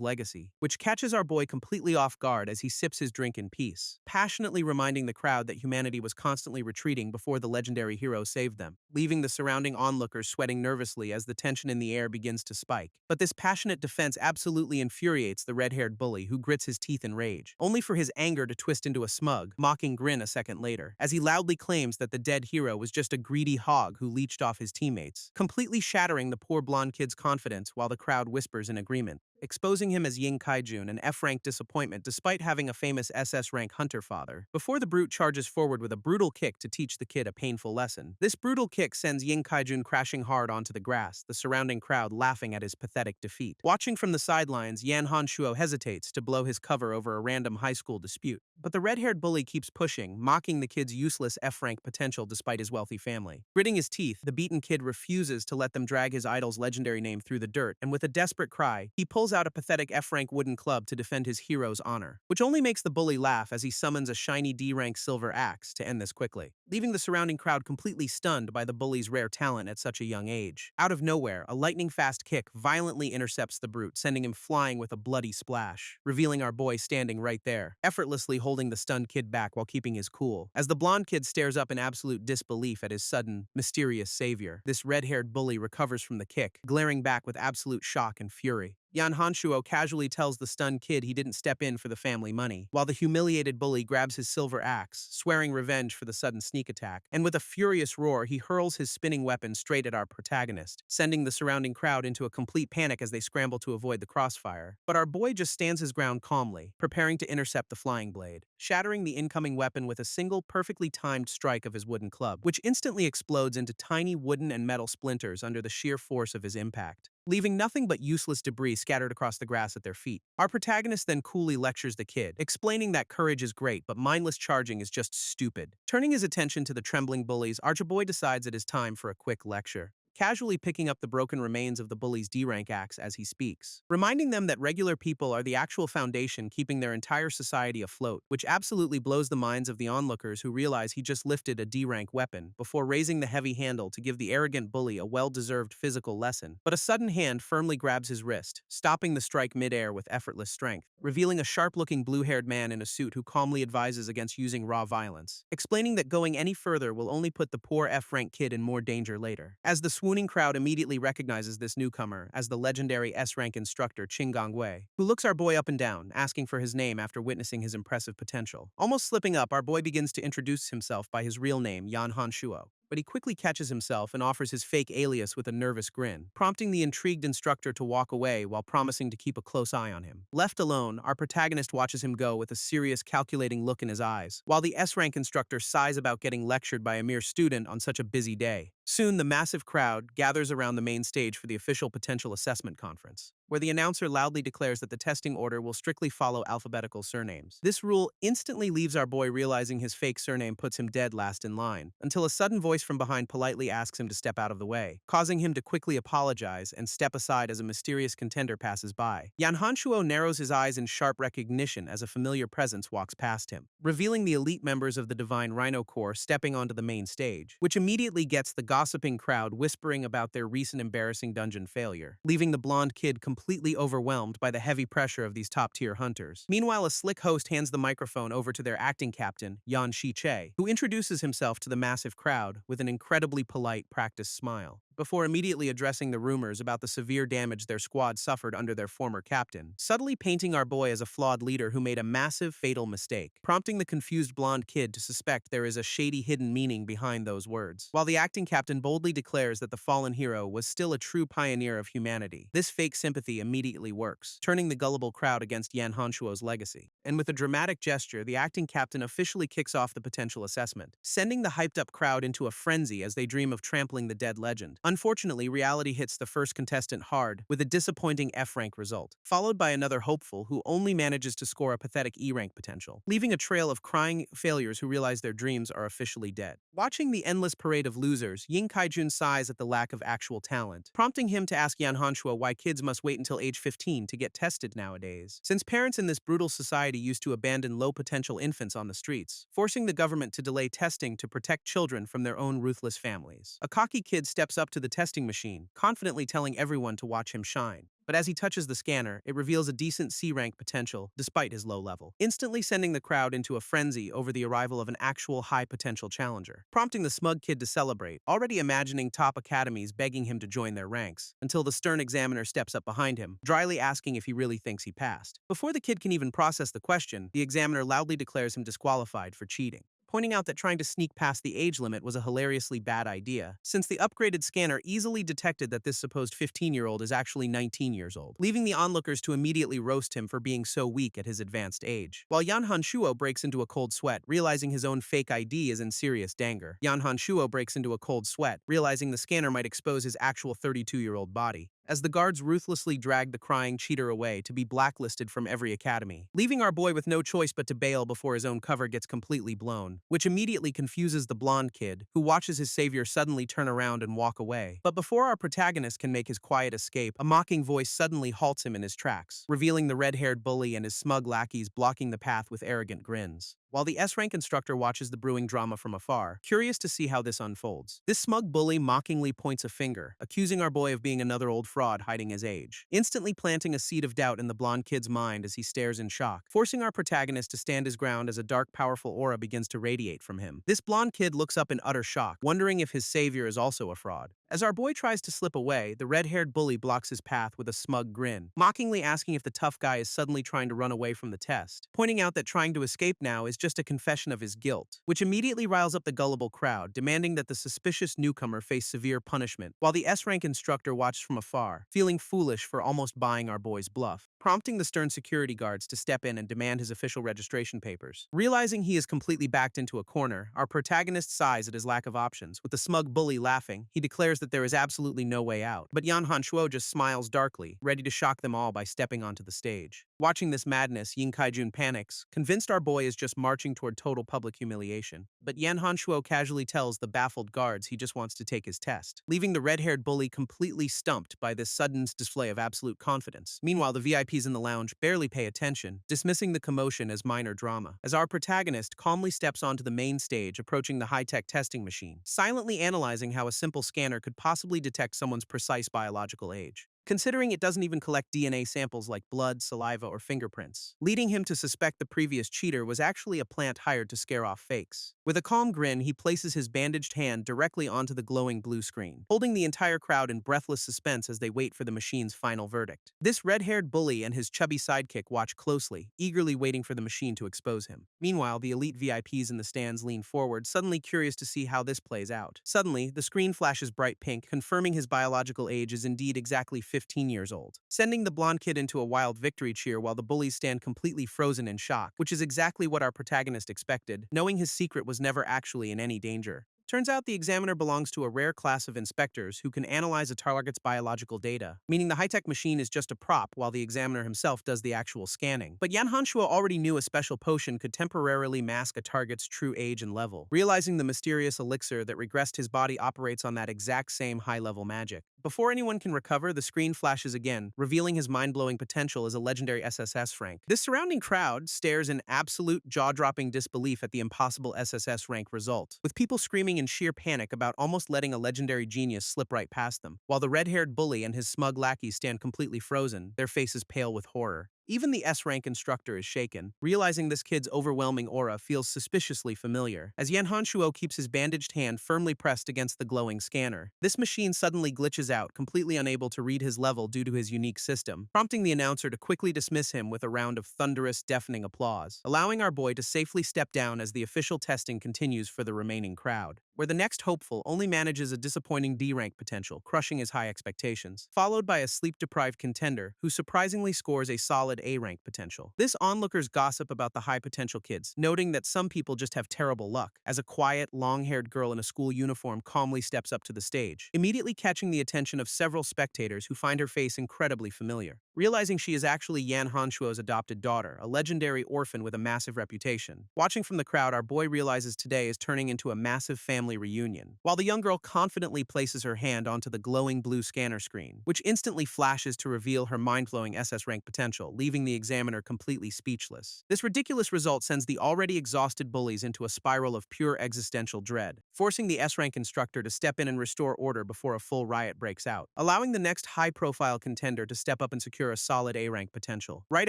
legacy, which catches our boy completely off guard as he sips his drink in peace, passionately reminding the crowd that humanity was constantly retreating before the legendary hero saved them, leaving the surrounding onlookers sweating nervously as the tension in the air begins to spike. But this passionate defense absolutely infuriates the red-haired bully, who grits his teeth in rage, only for his anger to twist into a smug, mocking grin a second later, as he loudly claims that the dead hero was just a greedy hog who leeched off his teammates, completely shattering the poor blonde kid's confidence while the crowd whispers in agreement, exposing him as Ying Kaijun, an F-rank disappointment despite having a famous SS-rank hunter father, before the brute charges forward with a brutal kick to teach the kid a painful lesson. This brutal kick sends Ying Kaijun crashing hard onto the grass, the surrounding crowd laughing at his pathetic defeat. Watching from the sidelines, Yan Hanshuo hesitates to blow his cover over a random high school dispute, but the red-haired bully keeps pushing, mocking the kid's useless F-rank potential despite his wealthy family. Gritting his teeth, the beaten kid refuses to let them drag his idol's legendary name through the dirt, and with a desperate cry, he pulls out a pathetic F-rank wooden club to defend his hero's honor, which only makes the bully laugh as he summons a shiny D-rank silver axe to end this quickly, leaving the surrounding crowd completely stunned by the bully's rare talent at such a young age. Out of nowhere, a lightning-fast kick violently intercepts the brute, sending him flying with a bloody splash, revealing our boy standing right there, effortlessly holding the stunned kid back while keeping his cool. As the blonde kid stares up in absolute disbelief at his sudden, mysterious savior, this red-haired bully recovers from the kick, glaring back with absolute shock and fury. Yan Hanshuo casually tells the stunned kid he didn't step in for the family money, while the humiliated bully grabs his silver axe, swearing revenge for the sudden sneak attack, and with a furious roar, he hurls his spinning weapon straight at our protagonist, sending the surrounding crowd into a complete panic as they scramble to avoid the crossfire. But our boy just stands his ground calmly, preparing to intercept the flying blade, shattering the incoming weapon with a single perfectly timed strike of his wooden club, which instantly explodes into tiny wooden and metal splinters under the sheer force of his impact, leaving nothing but useless debris scattered across the grass at their feet. Our protagonist then coolly lectures the kid, explaining that courage is great, but mindless charging is just stupid. Turning his attention to the trembling bullies, Archaboy decides it is time for a quick lecture, casually picking up the broken remains of the bully's D-rank axe as he speaks, reminding them that regular people are the actual foundation keeping their entire society afloat, which absolutely blows the minds of the onlookers who realize he just lifted a D-rank weapon before raising the heavy handle to give the arrogant bully a well-deserved physical lesson. But a sudden hand firmly grabs his wrist, stopping the strike mid-air with effortless strength, revealing a sharp-looking blue-haired man in a suit who calmly advises against using raw violence, explaining that going any further will only put the poor F-rank kid in more danger later. As the swooning crowd immediately recognizes this newcomer as the legendary S-rank instructor Qing Gongwei, who looks our boy up and down, asking for his name after witnessing his impressive potential. Almost slipping up, our boy begins to introduce himself by his real name, Yan Hanshuo, but he quickly catches himself and offers his fake alias with a nervous grin, prompting the intrigued instructor to walk away while promising to keep a close eye on him. Left alone, our protagonist watches him go with a serious, calculating look in his eyes, while the S-rank instructor sighs about getting lectured by a mere student on such a busy day. Soon, the massive crowd gathers around the main stage for the official potential assessment conference, where the announcer loudly declares that the testing order will strictly follow alphabetical surnames. This rule instantly leaves our boy realizing his fake surname puts him dead last in line, until a sudden voice from behind politely asks him to step out of the way, causing him to quickly apologize and step aside as a mysterious contender passes by. Yan Hanshuo narrows his eyes in sharp recognition as a familiar presence walks past him, revealing the elite members of the Divine Rhino Corps stepping onto the main stage, which immediately gets the gossiping crowd whispering about their recent embarrassing dungeon failure, leaving the blonde kid completely overwhelmed by the heavy pressure of these top-tier hunters. Meanwhile, a slick host hands the microphone over to their acting captain, Yan Shiche, who introduces himself to the massive crowd with an incredibly polite, practiced smile, before immediately addressing the rumors about the severe damage their squad suffered under their former captain, subtly painting our boy as a flawed leader who made a massive, fatal mistake, prompting the confused blonde kid to suspect there is a shady hidden meaning behind those words. While the acting captain boldly declares that the fallen hero was still a true pioneer of humanity, this fake sympathy immediately works, turning the gullible crowd against Yan Hanshuo's legacy. And with a dramatic gesture, the acting captain officially kicks off the potential assessment, sending the hyped-up crowd into a frenzy as they dream of trampling the dead legend. Unfortunately, reality hits the first contestant hard, with a disappointing F-rank result, followed by another hopeful who only manages to score a pathetic E-rank potential, leaving a trail of crying failures who realize their dreams are officially dead. Watching the endless parade of losers, Ying Kaijun sighs at the lack of actual talent, prompting him to ask Yan Hanshuo why kids must wait until age 15 to get tested nowadays, since parents in this brutal society used to abandon low-potential infants on the streets, forcing the government to delay testing to protect children from their own ruthless families. A cocky kid steps up to the testing machine, confidently telling everyone to watch him shine. But as he touches the scanner, it reveals a decent C-rank potential despite his low level, instantly sending the crowd into a frenzy over the arrival of an actual high-potential challenger, prompting the smug kid to celebrate, already imagining top academies begging him to join their ranks, until the stern examiner steps up behind him, dryly asking if he really thinks he passed. Before the kid can even process the question, the examiner loudly declares him disqualified for cheating, pointing out that trying to sneak past the age limit was a hilariously bad idea, since the upgraded scanner easily detected that this supposed 15-year-old is actually 19 years old, leaving the onlookers to immediately roast him for being so weak at his advanced age. While Yan Hanshuo breaks into a cold sweat, realizing his own fake ID is in serious danger. Yan Hanshuo breaks into a cold sweat, realizing the scanner might expose his actual 32-year-old body, as the guards ruthlessly drag the crying cheater away to be blacklisted from every academy, leaving our boy with no choice but to bail before his own cover gets completely blown, which immediately confuses the blonde kid, who watches his savior suddenly turn around and walk away. But before our protagonist can make his quiet escape, a mocking voice suddenly halts him in his tracks, revealing the red-haired bully and his smug lackeys blocking the path with arrogant grins. While the S-rank instructor watches the brewing drama from afar, curious to see how this unfolds. This smug bully mockingly points a finger, accusing our boy of being another old fraud hiding his age, instantly planting a seed of doubt in the blonde kid's mind as he stares in shock, forcing our protagonist to stand his ground as a dark, powerful aura begins to radiate from him. This blonde kid looks up in utter shock, wondering if his savior is also a fraud. As our boy tries to slip away, the red-haired bully blocks his path with a smug grin, mockingly asking if the tough guy is suddenly trying to run away from the test, pointing out that trying to escape now is just a confession of his guilt, which immediately riles up the gullible crowd, demanding that the suspicious newcomer face severe punishment, while the S-rank instructor watches from afar, feeling foolish for almost buying our boy's bluff, prompting the stern security guards to step in and demand his official registration papers. Realizing he is completely backed into a corner, our protagonist sighs at his lack of options. With the smug bully laughing, he declares that there is absolutely no way out, but Yan Hanshuo just smiles darkly, ready to shock them all by stepping onto the stage. Watching this madness, Ying Kaijun panics, convinced our boy is just marching toward total public humiliation. But Yan Hanshuo casually tells the baffled guards he just wants to take his test, leaving the red-haired bully completely stumped by this sudden display of absolute confidence. Meanwhile, the VIPs in the lounge barely pay attention, dismissing the commotion as minor drama, as our protagonist calmly steps onto the main stage, approaching the high-tech testing machine, silently analyzing how a simple scanner could possibly detect someone's precise biological age, considering it doesn't even collect DNA samples like blood, saliva, or fingerprints, leading him to suspect the previous cheater was actually a plant hired to scare off fakes. With a calm grin, he places his bandaged hand directly onto the glowing blue screen, holding the entire crowd in breathless suspense as they wait for the machine's final verdict. This red-haired bully and his chubby sidekick watch closely, eagerly waiting for the machine to expose him. Meanwhile, the elite VIPs in the stands lean forward, suddenly curious to see how this plays out. Suddenly, the screen flashes bright pink, confirming his biological age is indeed exactly 15 years old, sending the blonde kid into a wild victory cheer while the bullies stand completely frozen in shock, which is exactly what our protagonist expected, knowing his secret was never actually in any danger. Turns out the examiner belongs to a rare class of inspectors who can analyze a target's biological data, meaning the high-tech machine is just a prop while the examiner himself does the actual scanning. But Yan Hanshuo already knew a special potion could temporarily mask a target's true age and level, realizing the mysterious elixir that regressed his body operates on that exact same high-level magic. Before anyone can recover, the screen flashes again, revealing his mind-blowing potential as a legendary SSS-Rank. This surrounding crowd stares in absolute jaw-dropping disbelief at the impossible SSS-Rank result, with people screaming in sheer panic about almost letting a legendary genius slip right past them, while the red-haired bully and his smug lackeys stand completely frozen, their faces pale with horror. Even the S-rank instructor is shaken, realizing this kid's overwhelming aura feels suspiciously familiar, as Yan Hanshuo keeps his bandaged hand firmly pressed against the glowing scanner. This machine suddenly glitches out, completely unable to read his level due to his unique system, prompting the announcer to quickly dismiss him with a round of thunderous, deafening applause, allowing our boy to safely step down as the official testing continues for the remaining crowd, where the next hopeful only manages a disappointing D-rank potential, crushing his high expectations, followed by a sleep-deprived contender who surprisingly scores a solid A-rank potential. This onlookers gossip about the high-potential kids, noting that some people just have terrible luck, as a quiet, long-haired girl in a school uniform calmly steps up to the stage, immediately catching the attention of several spectators who find her face incredibly familiar. Realizing she is actually Yan Hanshuo's adopted daughter, a legendary orphan with a massive reputation. Watching from the crowd, our boy realizes today is turning into a massive family reunion, while the young girl confidently places her hand onto the glowing blue scanner screen, which instantly flashes to reveal her mind-blowing SS-rank potential, leaving the examiner completely speechless. This ridiculous result sends the already exhausted bullies into a spiral of pure existential dread, forcing the S-rank instructor to step in and restore order before a full riot breaks out, allowing the next high-profile contender to step up and secure a solid A-rank potential. Right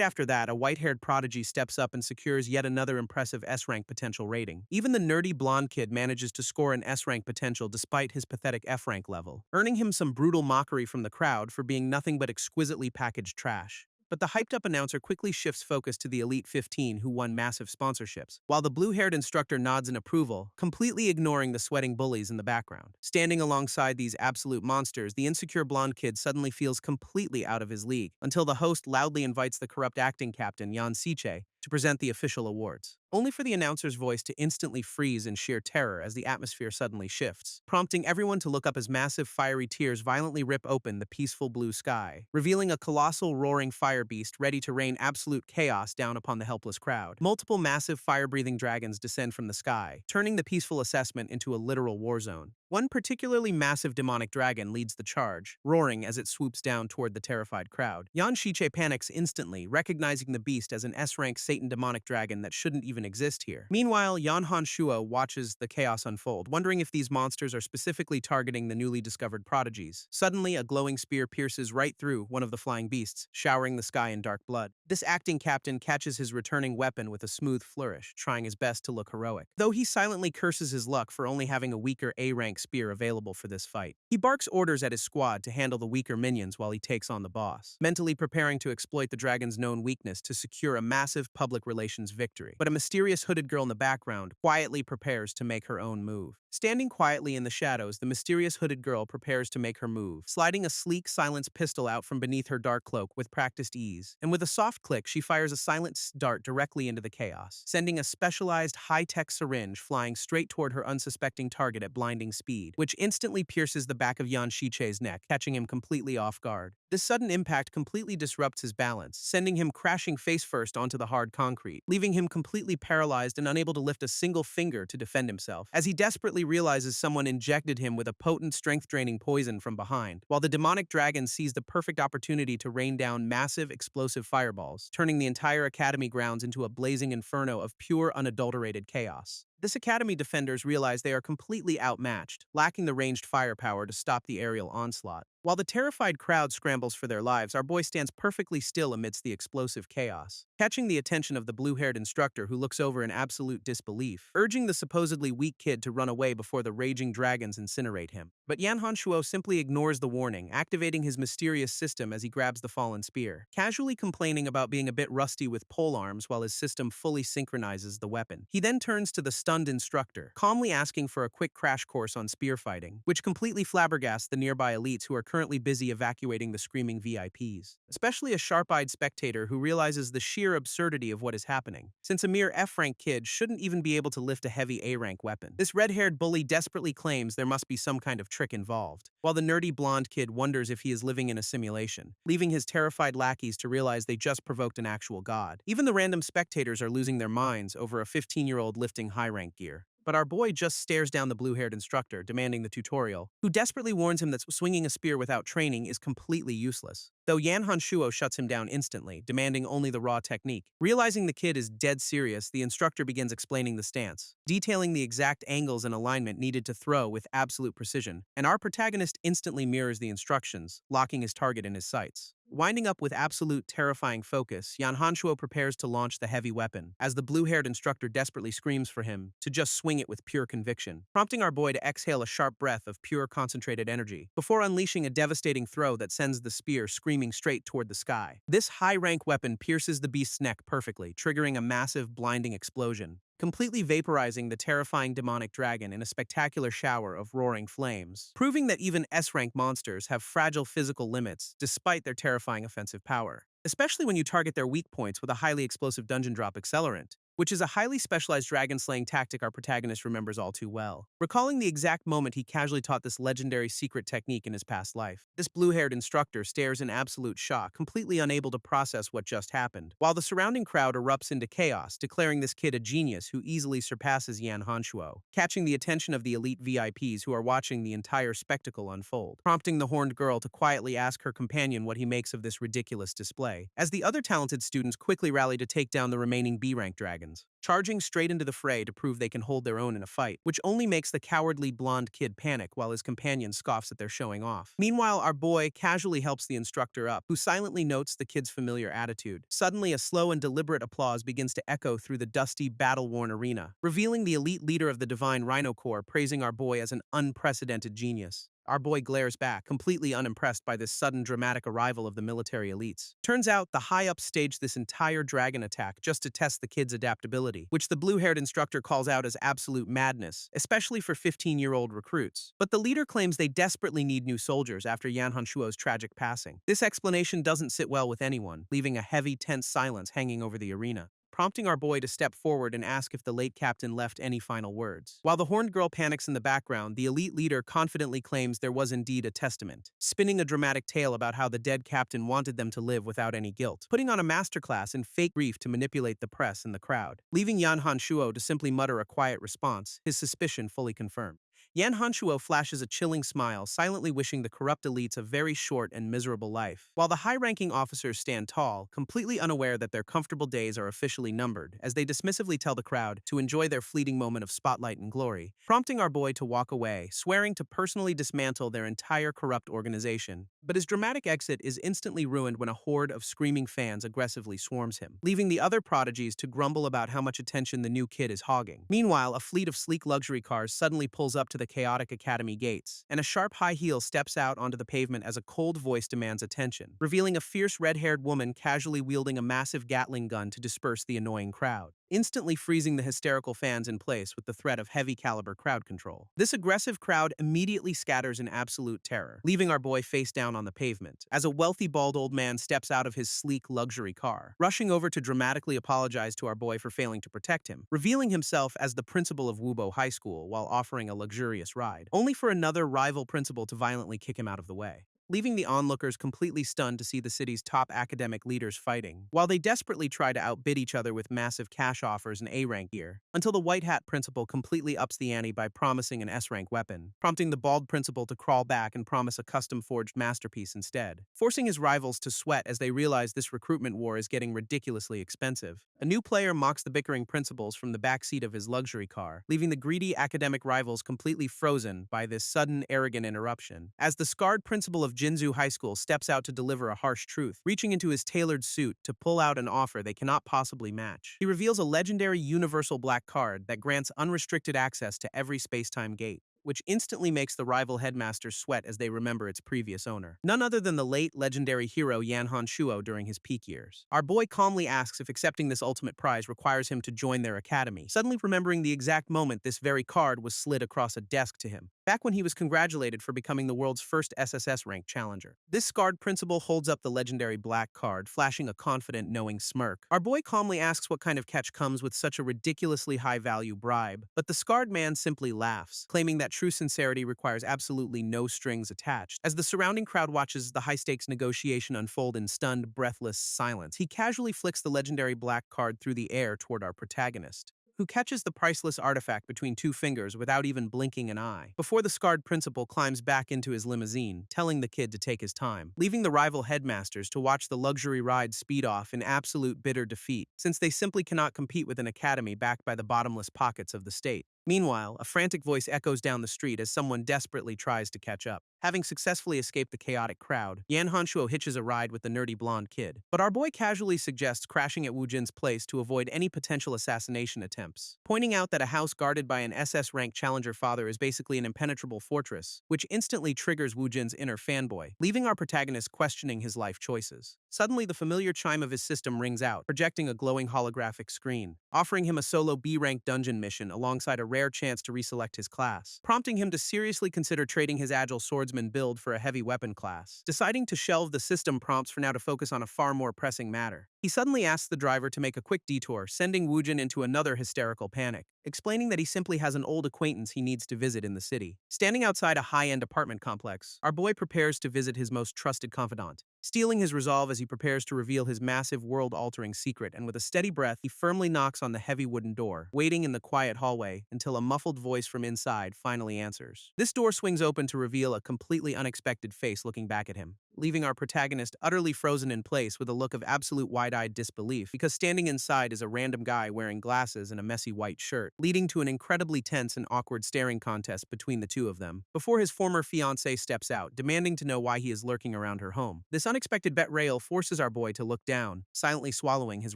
after that, a white-haired prodigy steps up and secures yet another impressive S-rank potential rating. Even the nerdy blonde kid manages to score an S-rank potential despite his pathetic F-rank level, earning him some brutal mockery from the crowd for being nothing but exquisitely packaged trash. But the hyped-up announcer quickly shifts focus to the Elite 15 who won massive sponsorships, while the blue-haired instructor nods in approval, completely ignoring the sweating bullies in the background. Standing alongside these absolute monsters, the insecure blonde kid suddenly feels completely out of his league, until the host loudly invites the corrupt acting captain, Yan Siche, to present the official awards, only for the announcer's voice to instantly freeze in sheer terror as the atmosphere suddenly shifts, prompting everyone to look up as massive fiery tears violently rip open the peaceful blue sky, revealing a colossal roaring fire beast ready to rain absolute chaos down upon the helpless crowd. Multiple massive fire-breathing dragons descend from the sky, turning the peaceful assessment into a literal war zone. One particularly massive demonic dragon leads the charge, roaring as it swoops down toward the terrified crowd. Yan Shiche panics instantly, recognizing the beast as an S-rank Satan demonic dragon that shouldn't even exist here. Meanwhile, Yan Hanshuo watches the chaos unfold, wondering if these monsters are specifically targeting the newly discovered prodigies. Suddenly, a glowing spear pierces right through one of the flying beasts, showering the sky in dark blood. This acting captain catches his returning weapon with a smooth flourish, trying his best to look heroic, though he silently curses his luck for only having a weaker A-rank spear available for this fight. He barks orders at his squad to handle the weaker minions while he takes on the boss, mentally preparing to exploit the dragon's known weakness to secure a massive public relations victory. But a mysterious hooded girl in the background quietly prepares to make her own move. Standing quietly in the shadows, the mysterious hooded girl prepares to make her move, sliding a sleek silenced pistol out from beneath her dark cloak with practiced ease, and with a soft click she fires a silent dart directly into the chaos, sending a specialized high-tech syringe flying straight toward her unsuspecting target at blinding speed, which instantly pierces the back of Yan Shiche's neck, catching him completely off guard. This sudden impact completely disrupts his balance, sending him crashing face-first onto the hard concrete, leaving him completely paralyzed and unable to lift a single finger to defend himself, as he desperately realizes someone injected him with a potent strength-draining poison from behind, while the demonic dragon sees the perfect opportunity to rain down massive explosive fireballs, turning the entire academy grounds into a blazing inferno of pure unadulterated chaos. This academy defenders realize they are completely outmatched, lacking the ranged firepower to stop the aerial onslaught. While the terrified crowd scrambles for their lives, our boy stands perfectly still amidst the explosive chaos, catching the attention of the blue-haired instructor who looks over in absolute disbelief, urging the supposedly weak kid to run away before the raging dragons incinerate him. But Yan Hanshuo simply ignores the warning, activating his mysterious system as he grabs the fallen spear, casually complaining about being a bit rusty with polearms while his system fully synchronizes the weapon. He then turns to the stunned instructor, calmly asking for a quick crash course on spear fighting, which completely flabbergasts the nearby elites who are currently busy evacuating the screaming VIPs, especially a sharp-eyed spectator who realizes the sheer absurdity of what is happening, since a mere F-rank kid shouldn't even be able to lift a heavy A-rank weapon. This red-haired bully desperately claims there must be some kind of trick involved, while the nerdy blonde kid wonders if he is living in a simulation, leaving his terrified lackeys to realize they just provoked an actual god. Even the random spectators are losing their minds over a 15-year-old lifting high-rank gear. But our boy just stares down the blue-haired instructor, demanding the tutorial, who desperately warns him that swinging a spear without training is completely useless. Though Yan Hanshuo shuts him down instantly, demanding only the raw technique. Realizing the kid is dead serious, the instructor begins explaining the stance, detailing the exact angles and alignment needed to throw with absolute precision, and our protagonist instantly mirrors the instructions, locking his target in his sights. Winding up with absolute terrifying focus, Yan Hanshuo prepares to launch the heavy weapon, as the blue-haired instructor desperately screams for him to just swing it with pure conviction, prompting our boy to exhale a sharp breath of pure concentrated energy, before unleashing a devastating throw that sends the spear screaming straight toward the sky. This high-rank weapon pierces the beast's neck perfectly, triggering a massive, blinding explosion, completely vaporizing the terrifying demonic dragon in a spectacular shower of roaring flames, proving that even S-rank monsters have fragile physical limits despite their terrifying offensive power, especially when you target their weak points with a highly explosive dungeon drop accelerant, which is a highly specialized dragon-slaying tactic our protagonist remembers all too well, recalling the exact moment he casually taught this legendary secret technique in his past life. This blue-haired instructor stares in absolute shock, completely unable to process what just happened, while the surrounding crowd erupts into chaos, declaring this kid a genius who easily surpasses Yan Hanshuo, catching the attention of the elite VIPs who are watching the entire spectacle unfold, prompting the horned girl to quietly ask her companion what he makes of this ridiculous display, as the other talented students quickly rally to take down the remaining B-rank dragons, charging straight into the fray to prove they can hold their own in a fight, which only makes the cowardly blonde kid panic while his companion scoffs at their showing off. Meanwhile, our boy casually helps the instructor up, who silently notes the kid's familiar attitude. Suddenly, a slow and deliberate applause begins to echo through the dusty, battle-worn arena, revealing the elite leader of the Divine Rhino Corps praising our boy as an unprecedented genius. Our boy glares back, completely unimpressed by this sudden dramatic arrival of the military elites. Turns out, the high-ups staged this entire dragon attack just to test the kid's adaptability, which the blue-haired instructor calls out as absolute madness, especially for 15-year-old recruits. But the leader claims they desperately need new soldiers after Yan Hanshuo's tragic passing. This explanation doesn't sit well with anyone, leaving a heavy, tense silence hanging over the arena, prompting our boy to step forward and ask if the late captain left any final words. While the horned girl panics in the background, the elite leader confidently claims there was indeed a testament, spinning a dramatic tale about how the dead captain wanted them to live without any guilt, putting on a masterclass in fake grief to manipulate the press and the crowd, leaving Yan Hanshuo to simply mutter a quiet response, his suspicion fully confirmed. Yan Hanshuo flashes a chilling smile, silently wishing the corrupt elites a very short and miserable life, while the high-ranking officers stand tall, completely unaware that their comfortable days are officially numbered, as they dismissively tell the crowd to enjoy their fleeting moment of spotlight and glory, prompting our boy to walk away, swearing to personally dismantle their entire corrupt organization. But his dramatic exit is instantly ruined when a horde of screaming fans aggressively swarms him, leaving the other prodigies to grumble about how much attention the new kid is hogging. Meanwhile, a fleet of sleek luxury cars suddenly pulls up to the chaotic academy gates, and a sharp high heel steps out onto the pavement as a cold voice demands attention, revealing a fierce red-haired woman casually wielding a massive Gatling gun to disperse the annoying crowd, instantly freezing the hysterical fans in place with the threat of heavy-caliber crowd control. This aggressive crowd immediately scatters in absolute terror, leaving our boy face down on the pavement, as a wealthy bald old man steps out of his sleek luxury car, rushing over to dramatically apologize to our boy for failing to protect him, revealing himself as the principal of Wubo High School while offering a luxurious ride, only for another rival principal to violently kick him out of the way, leaving the onlookers completely stunned to see the city's top academic leaders fighting, while they desperately try to outbid each other with massive cash offers and A-rank gear, until the white hat principal completely ups the ante by promising an S-rank weapon, prompting the bald principal to crawl back and promise a custom-forged masterpiece instead, forcing his rivals to sweat as they realize this recruitment war is getting ridiculously expensive. A new player mocks the bickering principals from the backseat of his luxury car, leaving the greedy academic rivals completely frozen by this sudden, arrogant interruption, as the scarred principal of Jinzu High School steps out to deliver a harsh truth, reaching into his tailored suit to pull out an offer they cannot possibly match. He reveals a legendary universal black card that grants unrestricted access to every space-time gate, which instantly makes the rival headmasters sweat as they remember its previous owner, none other than the late legendary hero Yan Hanshuo during his peak years. Our boy calmly asks if accepting this ultimate prize requires him to join their academy, suddenly remembering the exact moment this very card was slid across a desk to him, back when he was congratulated for becoming the world's first SSS-Rank challenger. This scarred principal holds up the legendary black card, flashing a confident, knowing smirk. Our boy calmly asks what kind of catch comes with such a ridiculously high-value bribe, but the scarred man simply laughs, claiming that true sincerity requires absolutely no strings attached. As the surrounding crowd watches the high-stakes negotiation unfold in stunned, breathless silence, he casually flicks the legendary black card through the air toward our protagonist, who catches the priceless artifact between two fingers without even blinking an eye, before the scarred principal climbs back into his limousine, telling the kid to take his time, leaving the rival headmasters to watch the luxury ride speed off in absolute bitter defeat, since they simply cannot compete with an academy backed by the bottomless pockets of the state. Meanwhile, a frantic voice echoes down the street as someone desperately tries to catch up. Having successfully escaped the chaotic crowd, Yan Hanshuo hitches a ride with the nerdy blonde kid. But our boy casually suggests crashing at Wu Jin's place to avoid any potential assassination attempts, pointing out that a house guarded by an SS-rank challenger father is basically an impenetrable fortress, which instantly triggers Wu Jin's inner fanboy, leaving our protagonist questioning his life choices. Suddenly, the familiar chime of his system rings out, projecting a glowing holographic screen, offering him a solo B-rank dungeon mission alongside a rare chance to reselect his class, prompting him to seriously consider trading his agile swordsman build for a heavy weapon class. Deciding to shelve the system prompts for now to focus on a far more pressing matter. He suddenly asks the driver to make a quick detour, sending Wu Jin into another hysterical panic, explaining that he simply has an old acquaintance he needs to visit in the city. Standing outside a high-end apartment complex, our boy prepares to visit his most trusted confidant, steeling his resolve as he prepares to reveal his massive world-altering secret, and with a steady breath, he firmly knocks on the heavy wooden door, waiting in the quiet hallway until a muffled voice from inside finally answers. This door swings open to reveal a completely unexpected face looking back at him, leaving our protagonist utterly frozen in place with a look of absolute wide-eyed disbelief, because standing inside is a random guy wearing glasses and a messy white shirt, leading to an incredibly tense and awkward staring contest between the two of them, before his former fiancée steps out, demanding to know why he is lurking around her home. This unexpected betrayal forces our boy to look down, silently swallowing his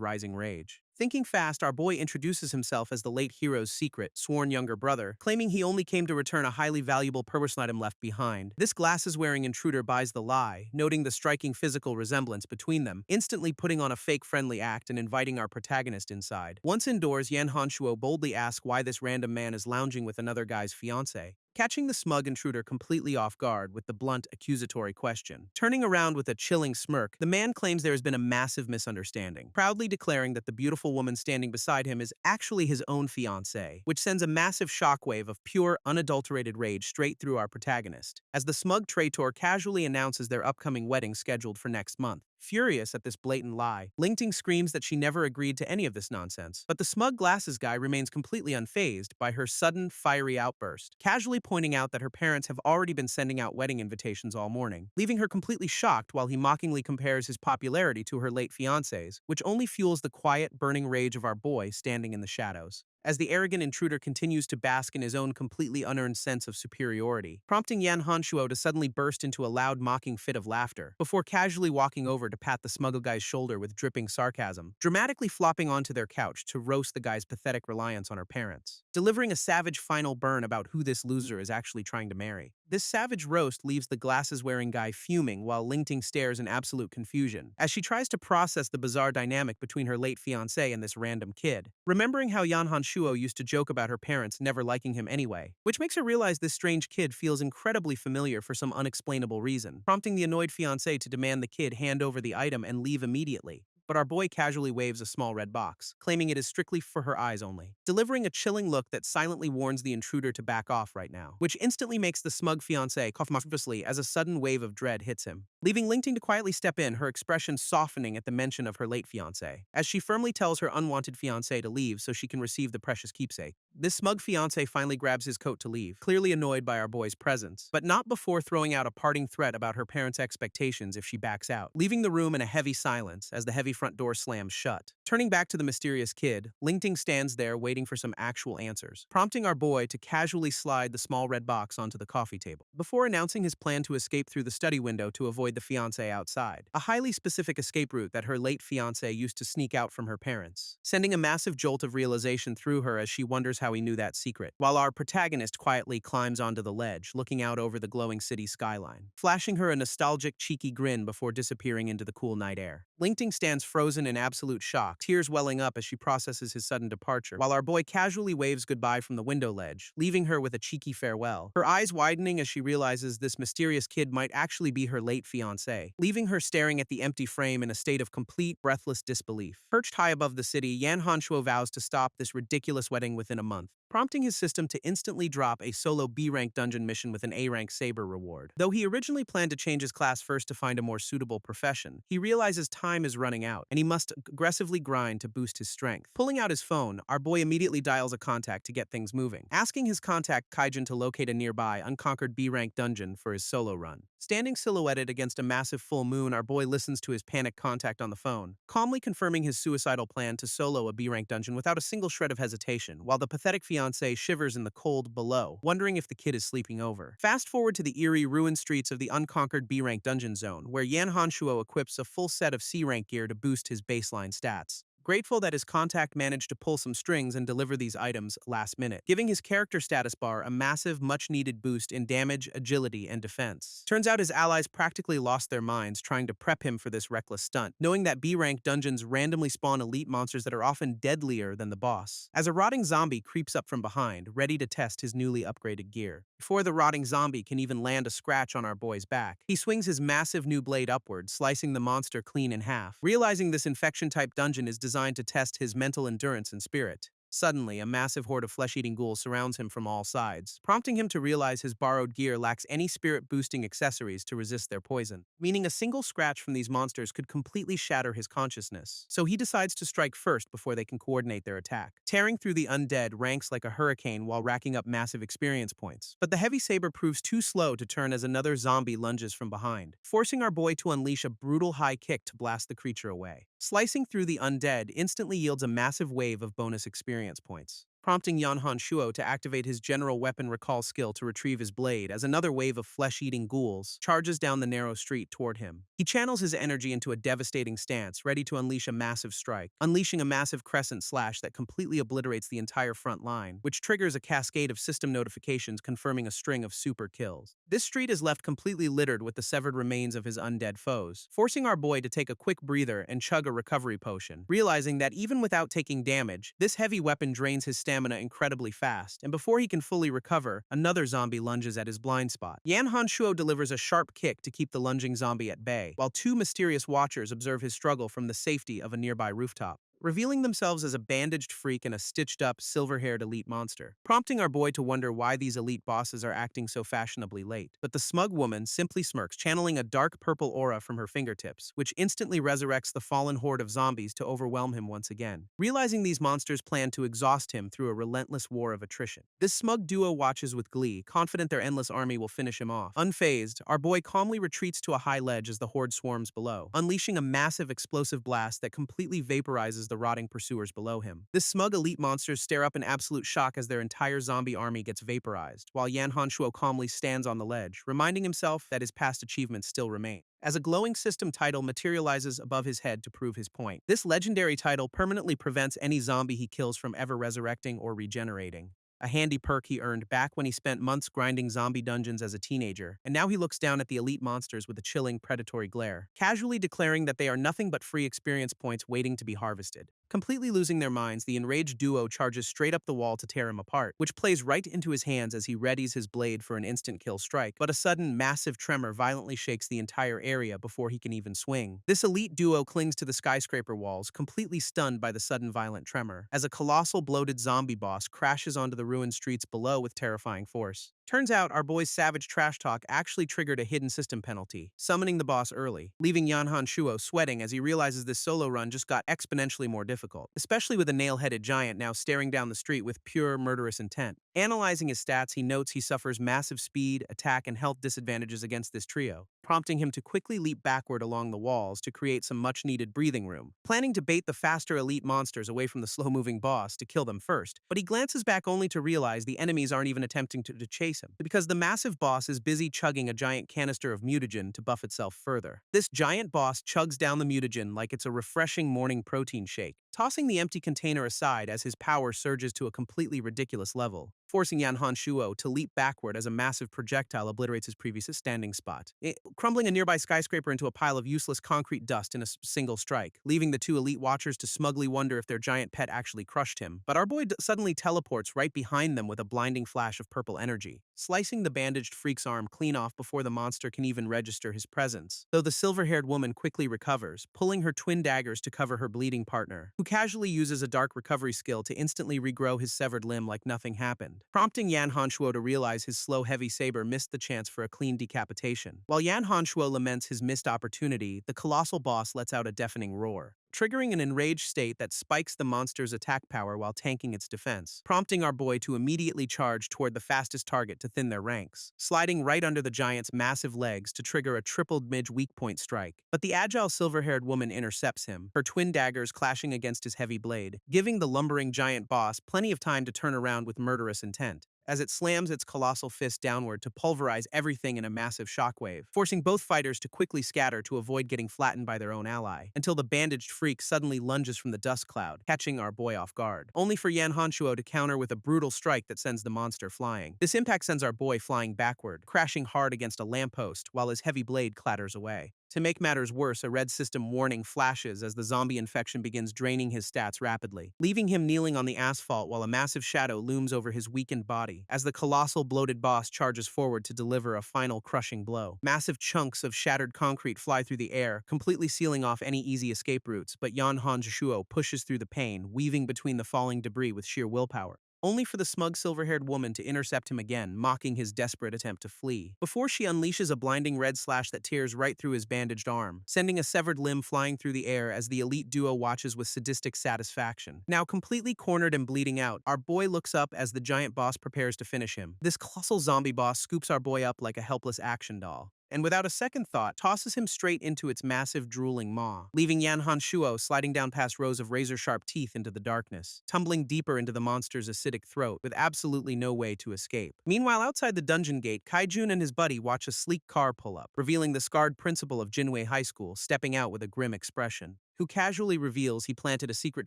rising rage. Thinking fast, our boy introduces himself as the late hero's secret, sworn younger brother, claiming he only came to return a highly valuable personal item left behind. This glasses-wearing intruder buys the lie, noting the striking physical resemblance between them, instantly putting on a fake friendly act and inviting our protagonist inside. Once indoors, Yan Hanshuo boldly asks why this random man is lounging with another guy's fiancée, catching the smug intruder completely off guard with the blunt, accusatory question. Turning around with a chilling smirk, the man claims there has been a massive misunderstanding, proudly declaring that the beautiful woman standing beside him is actually his own fiancée, which sends a massive shockwave of pure, unadulterated rage straight through our protagonist, as the smug traitor casually announces their upcoming wedding scheduled for next month. Furious at this blatant lie, Lingting screams that she never agreed to any of this nonsense, but the smug glasses guy remains completely unfazed by her sudden, fiery outburst, casually pointing out that her parents have already been sending out wedding invitations all morning, leaving her completely shocked while he mockingly compares his popularity to her late fiancé's, which only fuels the quiet, burning rage of our boy standing in the shadows, as the arrogant intruder continues to bask in his own completely unearned sense of superiority, prompting Yan Hanshuo to suddenly burst into a loud mocking fit of laughter, before casually walking over to pat the smuggle guy's shoulder with dripping sarcasm, dramatically flopping onto their couch to roast the guy's pathetic reliance on her parents, delivering a savage final burn about who this loser is actually trying to marry. This savage roast leaves the glasses-wearing guy fuming while Lingting stares in absolute confusion, as she tries to process the bizarre dynamic between her late fiancé and this random kid, remembering how Yan Hanshuo used to joke about her parents never liking him anyway, which makes her realize this strange kid feels incredibly familiar for some unexplainable reason, prompting the annoyed fiancé to demand the kid hand over the item and leave immediately. But our boy casually waves a small red box, claiming it is strictly for her eyes only, delivering a chilling look that silently warns the intruder to back off right now, which instantly makes the smug fiancé cough nervously as a sudden wave of dread hits him, leaving Lingting to quietly step in, her expression softening at the mention of her late fiancé, as she firmly tells her unwanted fiancé to leave so she can receive the precious keepsake. This smug fiancé finally grabs his coat to leave, clearly annoyed by our boy's presence, but not before throwing out a parting threat about her parents' expectations if she backs out, leaving the room in a heavy silence as the heavy front door slams shut. Turning back to the mysterious kid, Lingting stands there waiting for some actual answers, prompting our boy to casually slide the small red box onto the coffee table, before announcing his plan to escape through the study window to avoid the fiancé outside, a highly specific escape route that her late fiancé used to sneak out from her parents, sending a massive jolt of realization through her as she wonders how he knew that secret, while our protagonist quietly climbs onto the ledge, looking out over the glowing city skyline, flashing her a nostalgic, cheeky grin before disappearing into the cool night air. Lingting stands frozen in absolute shock, tears welling up as she processes his sudden departure, while our boy casually waves goodbye from the window ledge, leaving her with a cheeky farewell, her eyes widening as she realizes this mysterious kid might actually be her late fiancé, leaving her staring at the empty frame in a state of complete, breathless disbelief. Perched high above the city, Yan Hanshuo vows to stop this ridiculous wedding within a month, prompting his system to instantly drop a solo B-rank dungeon mission with an A-rank saber reward. Though he originally planned to change his class first to find a more suitable profession, he realizes time is running out, and he must aggressively grind to boost his strength. Pulling out his phone, our boy immediately dials a contact to get things moving, asking his contact Kaijin to locate a nearby, unconquered B-rank dungeon for his solo run. Standing silhouetted against a massive full moon, our boy listens to his panicked contact on the phone, calmly confirming his suicidal plan to solo a B-rank dungeon without a single shred of hesitation, while the pathetic fiancé shivers in the cold below, wondering if the kid is sleeping over. Fast forward to the eerie, ruined streets of the unconquered B-rank dungeon zone, where Yan Hanshuo equips a full set of C-rank gear to boost his baseline stats. Grateful that his contact managed to pull some strings and deliver these items last minute, giving his character status bar a massive, much-needed boost in damage, agility, and defense. Turns out his allies practically lost their minds trying to prep him for this reckless stunt, knowing that B-rank dungeons randomly spawn elite monsters that are often deadlier than the boss. As a rotting zombie creeps up from behind, ready to test his newly upgraded gear. Before the rotting zombie can even land a scratch on our boy's back, he swings his massive new blade upward, slicing the monster clean in half. Realizing this infection-type dungeon is designed to test his mental endurance and spirit. Suddenly, a massive horde of flesh-eating ghouls surrounds him from all sides, prompting him to realize his borrowed gear lacks any spirit-boosting accessories to resist their poison, meaning a single scratch from these monsters could completely shatter his consciousness. So he decides to strike first before they can coordinate their attack. Tearing through the undead ranks like a hurricane while racking up massive experience points. But the heavy saber proves too slow to turn as another zombie lunges from behind, forcing our boy to unleash a brutal high kick to blast the creature away. Slicing through the undead instantly yields a massive wave of bonus experience points, prompting Yan Hanshuo to activate his general weapon recall skill to retrieve his blade as another wave of flesh-eating ghouls charges down the narrow street toward him. He channels his energy into a devastating stance, ready to unleash a massive strike, unleashing a massive crescent slash that completely obliterates the entire front line, which triggers a cascade of system notifications confirming a string of super kills. This street is left completely littered with the severed remains of his undead foes, forcing our boy to take a quick breather and chug a recovery potion, realizing that even without taking damage, this heavy weapon drains his stamina incredibly fast, and before he can fully recover, another zombie lunges at his blind spot. Yan Hanshuo delivers a sharp kick to keep the lunging zombie at bay, while two mysterious watchers observe his struggle from the safety of a nearby rooftop, revealing themselves as a bandaged freak and a stitched-up, silver-haired elite monster, prompting our boy to wonder why these elite bosses are acting so fashionably late. But the smug woman simply smirks, channeling a dark purple aura from her fingertips, which instantly resurrects the fallen horde of zombies to overwhelm him once again. Realizing these monsters plan to exhaust him through a relentless war of attrition, this smug duo watches with glee, confident their endless army will finish him off. Unfazed, our boy calmly retreats to a high ledge as the horde swarms below, unleashing a massive explosive blast that completely vaporizes the rotting pursuers below him. This smug elite monsters stare up in absolute shock as their entire zombie army gets vaporized, while Yan Hanshuo calmly stands on the ledge, reminding himself that his past achievements still remain. As a glowing system title materializes above his head to prove his point, this legendary title permanently prevents any zombie he kills from ever resurrecting or regenerating. A handy perk he earned back when he spent months grinding zombie dungeons as a teenager, and now he looks down at the elite monsters with a chilling, predatory glare, casually declaring that they are nothing but free experience points waiting to be harvested. Completely losing their minds, the enraged duo charges straight up the wall to tear him apart, which plays right into his hands as he readies his blade for an instant kill strike, but a sudden, massive tremor violently shakes the entire area before he can even swing. This elite duo clings to the skyscraper walls, completely stunned by the sudden violent tremor, as a colossal bloated zombie boss crashes onto the ruined streets below with terrifying force. Turns out our boy's savage trash talk actually triggered a hidden system penalty, summoning the boss early, leaving Yan Hanshuo sweating as he realizes this solo run just got exponentially more difficult, especially with a nail-headed giant now staring down the street with pure murderous intent. Analyzing his stats, he notes he suffers massive speed, attack, and health disadvantages against this trio, prompting him to quickly leap backward along the walls to create some much-needed breathing room, planning to bait the faster elite monsters away from the slow-moving boss to kill them first. But he glances back only to realize the enemies aren't even attempting to chase him, because the massive boss is busy chugging a giant canister of mutagen to buff itself further. This giant boss chugs down the mutagen like it's a refreshing morning protein shake, tossing the empty container aside as his power surges to a completely ridiculous level, forcing Yan Hanshuo to leap backward as a massive projectile obliterates his previous standing spot, crumbling a nearby skyscraper into a pile of useless concrete dust in a single strike, leaving the two elite watchers to smugly wonder if their giant pet actually crushed him. But our boy suddenly teleports right behind them with a blinding flash of purple energy, slicing the bandaged freak's arm clean off before the monster can even register his presence, though the silver-haired woman quickly recovers, pulling her twin daggers to cover her bleeding partner, who casually uses a dark recovery skill to instantly regrow his severed limb like nothing happened, prompting Yan Hanshuo to realize his slow, heavy saber missed the chance for a clean decapitation. While Yan Hanshuo laments his missed opportunity, the colossal boss lets out a deafening roar, triggering an enraged state that spikes the monster's attack power while tanking its defense, prompting our boy to immediately charge toward the fastest target to thin their ranks, sliding right under the giant's massive legs to trigger a tripled midge weak point strike. But the agile silver-haired woman intercepts him, her twin daggers clashing against his heavy blade, giving the lumbering giant boss plenty of time to turn around with murderous intent, as it slams its colossal fist downward to pulverize everything in a massive shockwave, forcing both fighters to quickly scatter to avoid getting flattened by their own ally, until the bandaged freak suddenly lunges from the dust cloud, catching our boy off guard, only for Yan Hanshuo to counter with a brutal strike that sends the monster flying. This impact sends our boy flying backward, crashing hard against a lamppost while his heavy blade clatters away. To make matters worse, a red system warning flashes as the zombie infection begins draining his stats rapidly, leaving him kneeling on the asphalt while a massive shadow looms over his weakened body as the colossal bloated boss charges forward to deliver a final crushing blow. Massive chunks of shattered concrete fly through the air, completely sealing off any easy escape routes, but Yan Hanshuo pushes through the pain, weaving between the falling debris with sheer willpower, only for the smug silver-haired woman to intercept him again, mocking his desperate attempt to flee, before she unleashes a blinding red slash that tears right through his bandaged arm, sending a severed limb flying through the air as the elite duo watches with sadistic satisfaction. Now completely cornered and bleeding out, our boy looks up as the giant boss prepares to finish him. This colossal zombie boss scoops our boy up like a helpless action doll, and without a second thought, tosses him straight into its massive drooling maw, leaving Yan Hanshuo sliding down past rows of razor-sharp teeth into the darkness, tumbling deeper into the monster's acidic throat with absolutely no way to escape. Meanwhile, outside the dungeon gate, Kaijun and his buddy watch a sleek car pull up, revealing the scarred principal of Jinwei High School stepping out with a grim expression, who casually reveals he planted a secret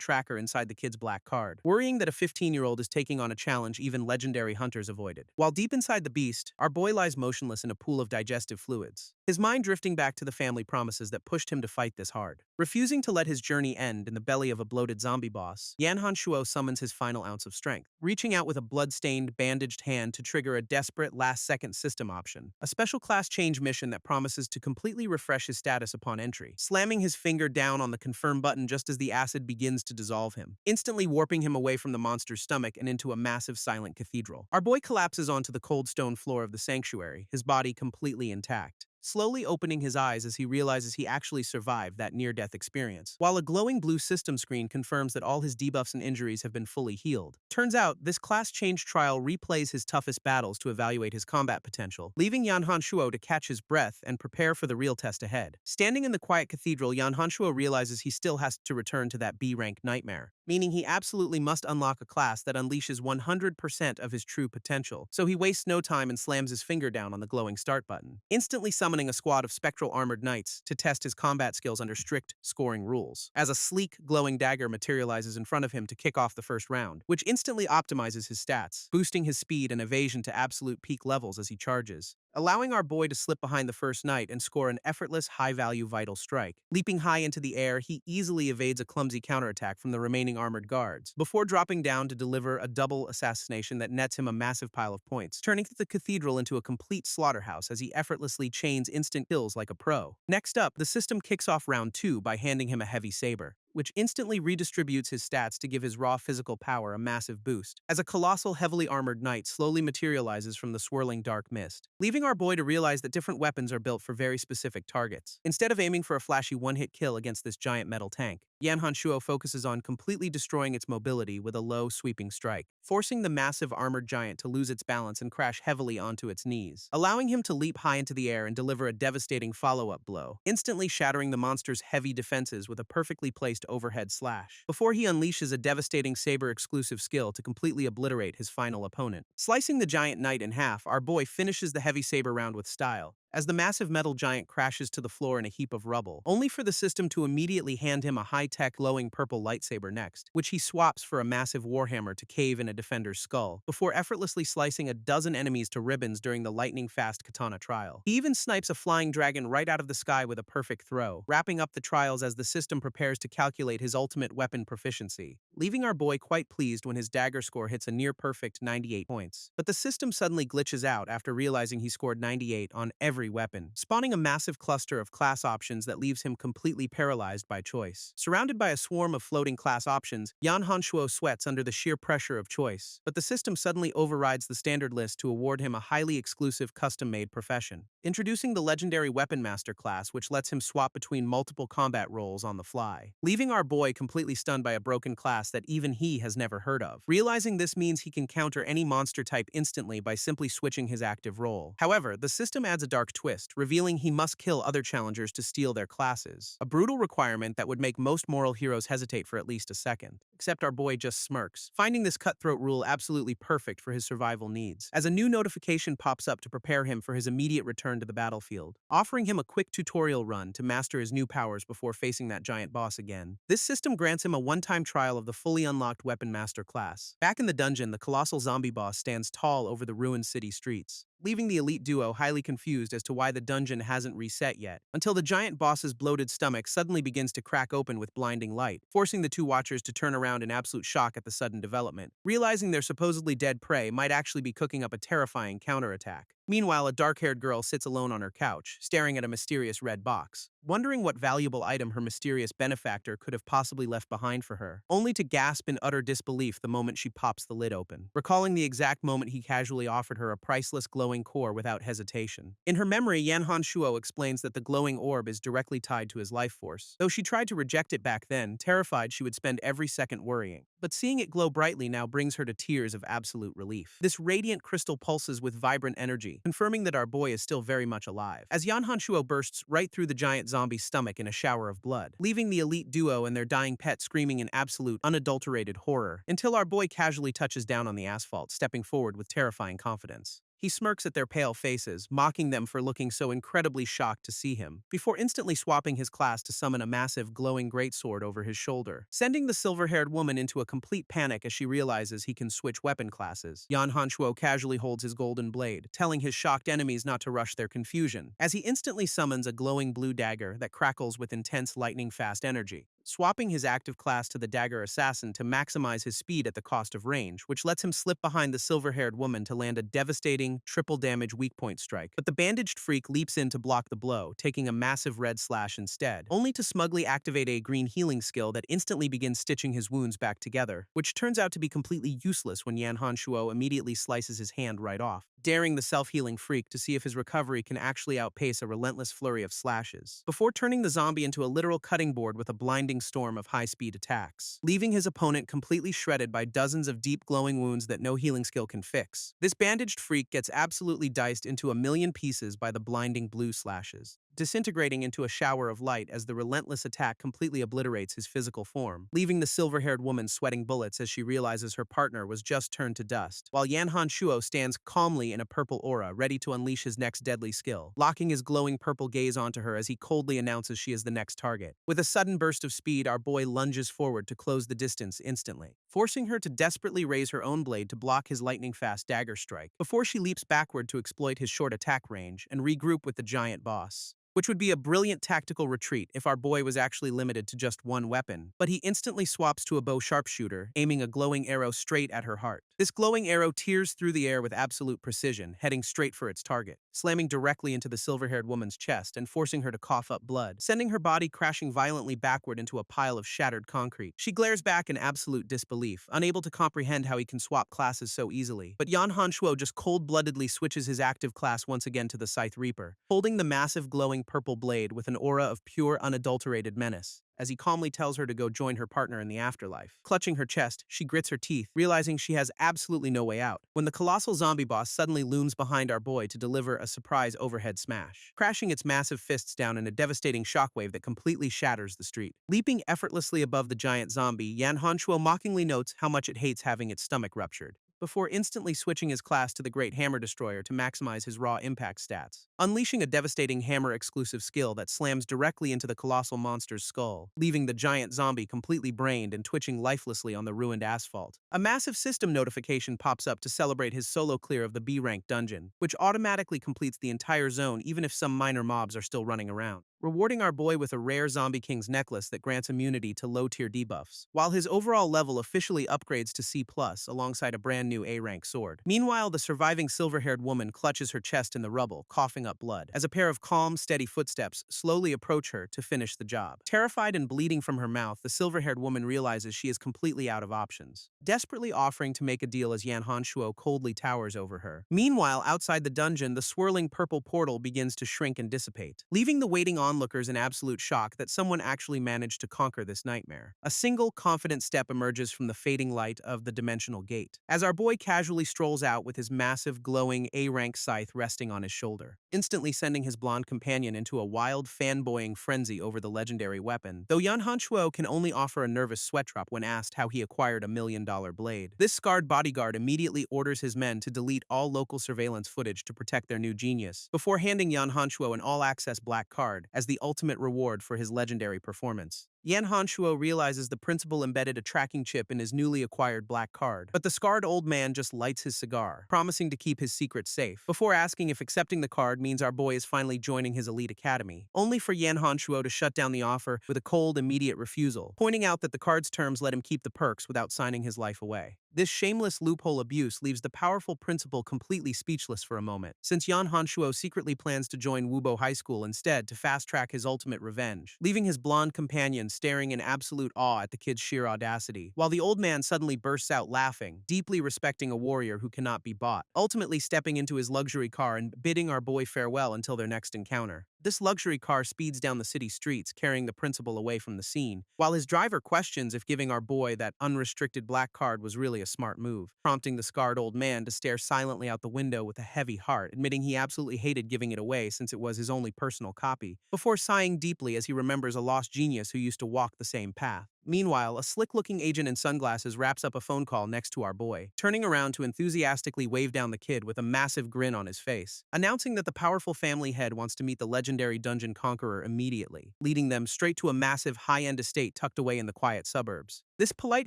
tracker inside the kid's black card, worrying that a 15-year-old is taking on a challenge even legendary hunters avoided. While deep inside the beast, our boy lies motionless in a pool of digestive fluids, his mind drifting back to the family promises that pushed him to fight this hard. Refusing to let his journey end in the belly of a bloated zombie boss, Yan Hanshuo summons his final ounce of strength, reaching out with a blood-stained, bandaged hand to trigger a desperate last-second system option, a special class change mission that promises to completely refresh his status upon entry, slamming his finger down on the confirm button just as the acid begins to dissolve him, instantly warping him away from the monster's stomach and into a massive silent cathedral. Our boy collapses onto the cold stone floor of the sanctuary, his body completely intact, slowly opening his eyes as he realizes he actually survived that near-death experience, while a glowing blue system screen confirms that all his debuffs and injuries have been fully healed. Turns out, this class change trial replays his toughest battles to evaluate his combat potential, leaving Yan Hanshuo to catch his breath and prepare for the real test ahead. Standing in the quiet cathedral, Yan Hanshuo realizes he still has to return to that B-rank nightmare, meaning he absolutely must unlock a class that unleashes 100% of his true potential, so he wastes no time and slams his finger down on the glowing start button, instantly summoning a squad of spectral armored knights to test his combat skills under strict scoring rules, as a sleek, glowing dagger materializes in front of him to kick off the first round, which instantly optimizes his stats, boosting his speed and evasion to absolute peak levels as he charges, allowing our boy to slip behind the first knight and score an effortless, high-value vital strike. Leaping high into the air, he easily evades a clumsy counterattack from the remaining armored guards, before dropping down to deliver a double assassination that nets him a massive pile of points, turning the cathedral into a complete slaughterhouse as he effortlessly chains instant kills like a pro. Next up, the system kicks off round 2 by handing him a heavy saber, which instantly redistributes his stats to give his raw physical power a massive boost, as a colossal, heavily armored knight slowly materializes from the swirling dark mist, leaving our boy to realize that different weapons are built for very specific targets. Instead of aiming for a flashy one-hit kill against this giant metal tank, Yan Hanshuo focuses on completely destroying its mobility with a low, sweeping strike, forcing the massive armored giant to lose its balance and crash heavily onto its knees, allowing him to leap high into the air and deliver a devastating follow-up blow, instantly shattering the monster's heavy defenses with a perfectly placed overhead slash, before he unleashes a devastating saber-exclusive skill to completely obliterate his final opponent. Slicing the giant knight in half, our boy finishes the heavy saber round with style, as the massive metal giant crashes to the floor in a heap of rubble, only for the system to immediately hand him a high-tech glowing purple lightsaber next, which he swaps for a massive warhammer to cave in a defender's skull, before effortlessly slicing a dozen enemies to ribbons during the lightning-fast katana trial. He even snipes a flying dragon right out of the sky with a perfect throw, wrapping up the trials as the system prepares to calculate his ultimate weapon proficiency, leaving our boy quite pleased when his dagger score hits a near-perfect 98 points. But the system suddenly glitches out after realizing he scored 98 on every every weapon, spawning a massive cluster of class options that leaves him completely paralyzed by choice. Surrounded by a swarm of floating class options, Yan Hanshuo sweats under the sheer pressure of choice. But the system suddenly overrides the standard list to award him a highly exclusive custom-made profession, introducing the legendary Weapon Master class, which lets him swap between multiple combat roles on the fly, leaving our boy completely stunned by a broken class that even he has never heard of. Realizing this means he can counter any monster type instantly by simply switching his active role. However, the system adds a dark twist, revealing he must kill other challengers to steal their classes, a brutal requirement that would make most moral heroes hesitate for at least a second. Except our boy just smirks, finding this cutthroat rule absolutely perfect for his survival needs, as a new notification pops up to prepare him for his immediate return to the battlefield, offering him a quick tutorial run to master his new powers before facing that giant boss again. This system grants him a one-time trial of the fully unlocked Weapon Master class. Back in the dungeon, the colossal zombie boss stands tall over the ruined city streets, leaving the elite duo highly confused as to why the dungeon hasn't reset yet, until the giant boss's bloated stomach suddenly begins to crack open with blinding light, forcing the two watchers to turn around in absolute shock at the sudden development, realizing their supposedly dead prey might actually be cooking up a terrifying counterattack. Meanwhile, a dark-haired girl sits alone on her couch, staring at a mysterious red box, wondering what valuable item her mysterious benefactor could have possibly left behind for her, only to gasp in utter disbelief the moment she pops the lid open, recalling the exact moment he casually offered her a priceless glowing core without hesitation. In her memory, Yan Hanshuo explains that the glowing orb is directly tied to his life force, though she tried to reject it back then, terrified she would spend every second worrying. But seeing it glow brightly now brings her to tears of absolute relief. This radiant crystal pulses with vibrant energy, confirming that our boy is still very much alive, as Yan Hanshuo bursts right through the giant zombie's stomach in a shower of blood, leaving the elite duo and their dying pet screaming in absolute, unadulterated horror, until our boy casually touches down on the asphalt, stepping forward with terrifying confidence. He smirks at their pale faces, mocking them for looking so incredibly shocked to see him, before instantly swapping his class to summon a massive glowing greatsword over his shoulder, sending the silver-haired woman into a complete panic as she realizes he can switch weapon classes. Yan Hanshuo casually holds his golden blade, telling his shocked enemies not to rush their confusion, as he instantly summons a glowing blue dagger that crackles with intense lightning-fast energy, swapping his active class to the Dagger Assassin to maximize his speed at the cost of range, which lets him slip behind the silver-haired woman to land a devastating, triple-damage weak point strike. But the bandaged freak leaps in to block the blow, taking a massive red slash instead, only to smugly activate a green healing skill that instantly begins stitching his wounds back together, which turns out to be completely useless when Yan Hanshuo immediately slices his hand right off, daring the self-healing freak to see if his recovery can actually outpace a relentless flurry of slashes, before turning the zombie into a literal cutting board with a blinding storm of high-speed attacks, leaving his opponent completely shredded by dozens of deep glowing wounds that no healing skill can fix. This bandaged freak gets absolutely diced into a million pieces by the blinding blue slashes, disintegrating into a shower of light as the relentless attack completely obliterates his physical form, leaving the silver-haired woman sweating bullets as she realizes her partner was just turned to dust, while Yan Hanshuo stands calmly in a purple aura, ready to unleash his next deadly skill, locking his glowing purple gaze onto her as he coldly announces she is the next target. With a sudden burst of speed, our boy lunges forward to close the distance instantly, forcing her to desperately raise her own blade to block his lightning-fast dagger strike, before she leaps backward to exploit his short attack range and regroup with the giant boss, which would be a brilliant tactical retreat if our boy was actually limited to just one weapon. But he instantly swaps to a bow sharpshooter, aiming a glowing arrow straight at her heart. This glowing arrow tears through the air with absolute precision, heading straight for its target, slamming directly into the silver-haired woman's chest and forcing her to cough up blood, sending her body crashing violently backward into a pile of shattered concrete. She glares back in absolute disbelief, unable to comprehend how he can swap classes so easily. But Yan Hanshuo just cold-bloodedly switches his active class once again to the Scythe Reaper, holding the massive glowing purple blade with an aura of pure, unadulterated menace, as he calmly tells her to go join her partner in the afterlife. Clutching her chest, she grits her teeth, realizing she has absolutely no way out, when the colossal zombie boss suddenly looms behind our boy to deliver a surprise overhead smash, crashing its massive fists down in a devastating shockwave that completely shatters the street. Leaping effortlessly above the giant zombie, Yan Hanshuo mockingly notes how much it hates having its stomach ruptured, before instantly switching his class to the Great Hammer Destroyer to maximize his raw impact stats, unleashing a devastating hammer-exclusive skill that slams directly into the colossal monster's skull, leaving the giant zombie completely brained and twitching lifelessly on the ruined asphalt. A massive system notification pops up to celebrate his solo clear of the B-rank dungeon, which automatically completes the entire zone even if some minor mobs are still running around. rewarding our boy with a rare Zombie King's necklace that grants immunity to low-tier debuffs, while his overall level officially upgrades to C+, alongside a brand new A-rank sword. Meanwhile, the surviving silver-haired woman clutches her chest in the rubble, coughing up blood, as a pair of calm, steady footsteps slowly approach her to finish the job. Terrified and bleeding from her mouth, the silver-haired woman realizes she is completely out of options, desperately offering to make a deal as Yan Hanshuo coldly towers over her. Meanwhile, outside the dungeon, the swirling purple portal begins to shrink and dissipate, leaving the waiting onlookers in absolute shock that someone actually managed to conquer this nightmare. A single, confident step emerges from the fading light of the dimensional gate, as our boy casually strolls out with his massive, glowing A-rank scythe resting on his shoulder, instantly sending his blonde companion into a wild, fanboying frenzy over the legendary weapon, though Yan Hanshuo can only offer a nervous sweat drop when asked how he acquired a $1 million blade. This scarred bodyguard immediately orders his men to delete all local surveillance footage to protect their new genius, before handing Yan Hanshuo an all-access black card as the ultimate reward for his legendary performance. Yan Hanshuo realizes the principal embedded a tracking chip in his newly acquired black card, but the scarred old man just lights his cigar, promising to keep his secret safe, before asking if accepting the card means our boy is finally joining his elite academy, only for Yan Hanshuo to shut down the offer with a cold, immediate refusal, pointing out that the card's terms let him keep the perks without signing his life away. This shameless loophole abuse leaves the powerful principal completely speechless for a moment, since Yan Hanshuo secretly plans to join Wubo High School instead to fast-track his ultimate revenge, leaving his blonde companion staring in absolute awe at the kid's sheer audacity, while the old man suddenly bursts out laughing, deeply respecting a warrior who cannot be bought, ultimately stepping into his luxury car and bidding our boy farewell until their next encounter. This luxury car speeds down the city streets, carrying the principal away from the scene, while his driver questions if giving our boy that unrestricted black card was really a smart move, prompting the scarred old man to stare silently out the window with a heavy heart, admitting he absolutely hated giving it away since it was his only personal copy, before sighing deeply as he remembers a lost genius who used to walk the same path. Meanwhile, a slick-looking agent in sunglasses wraps up a phone call next to our boy, turning around to enthusiastically wave down the kid with a massive grin on his face, announcing that the powerful family head wants to meet the legendary dungeon conqueror immediately, leading them straight to a massive high-end estate tucked away in the quiet suburbs. This polite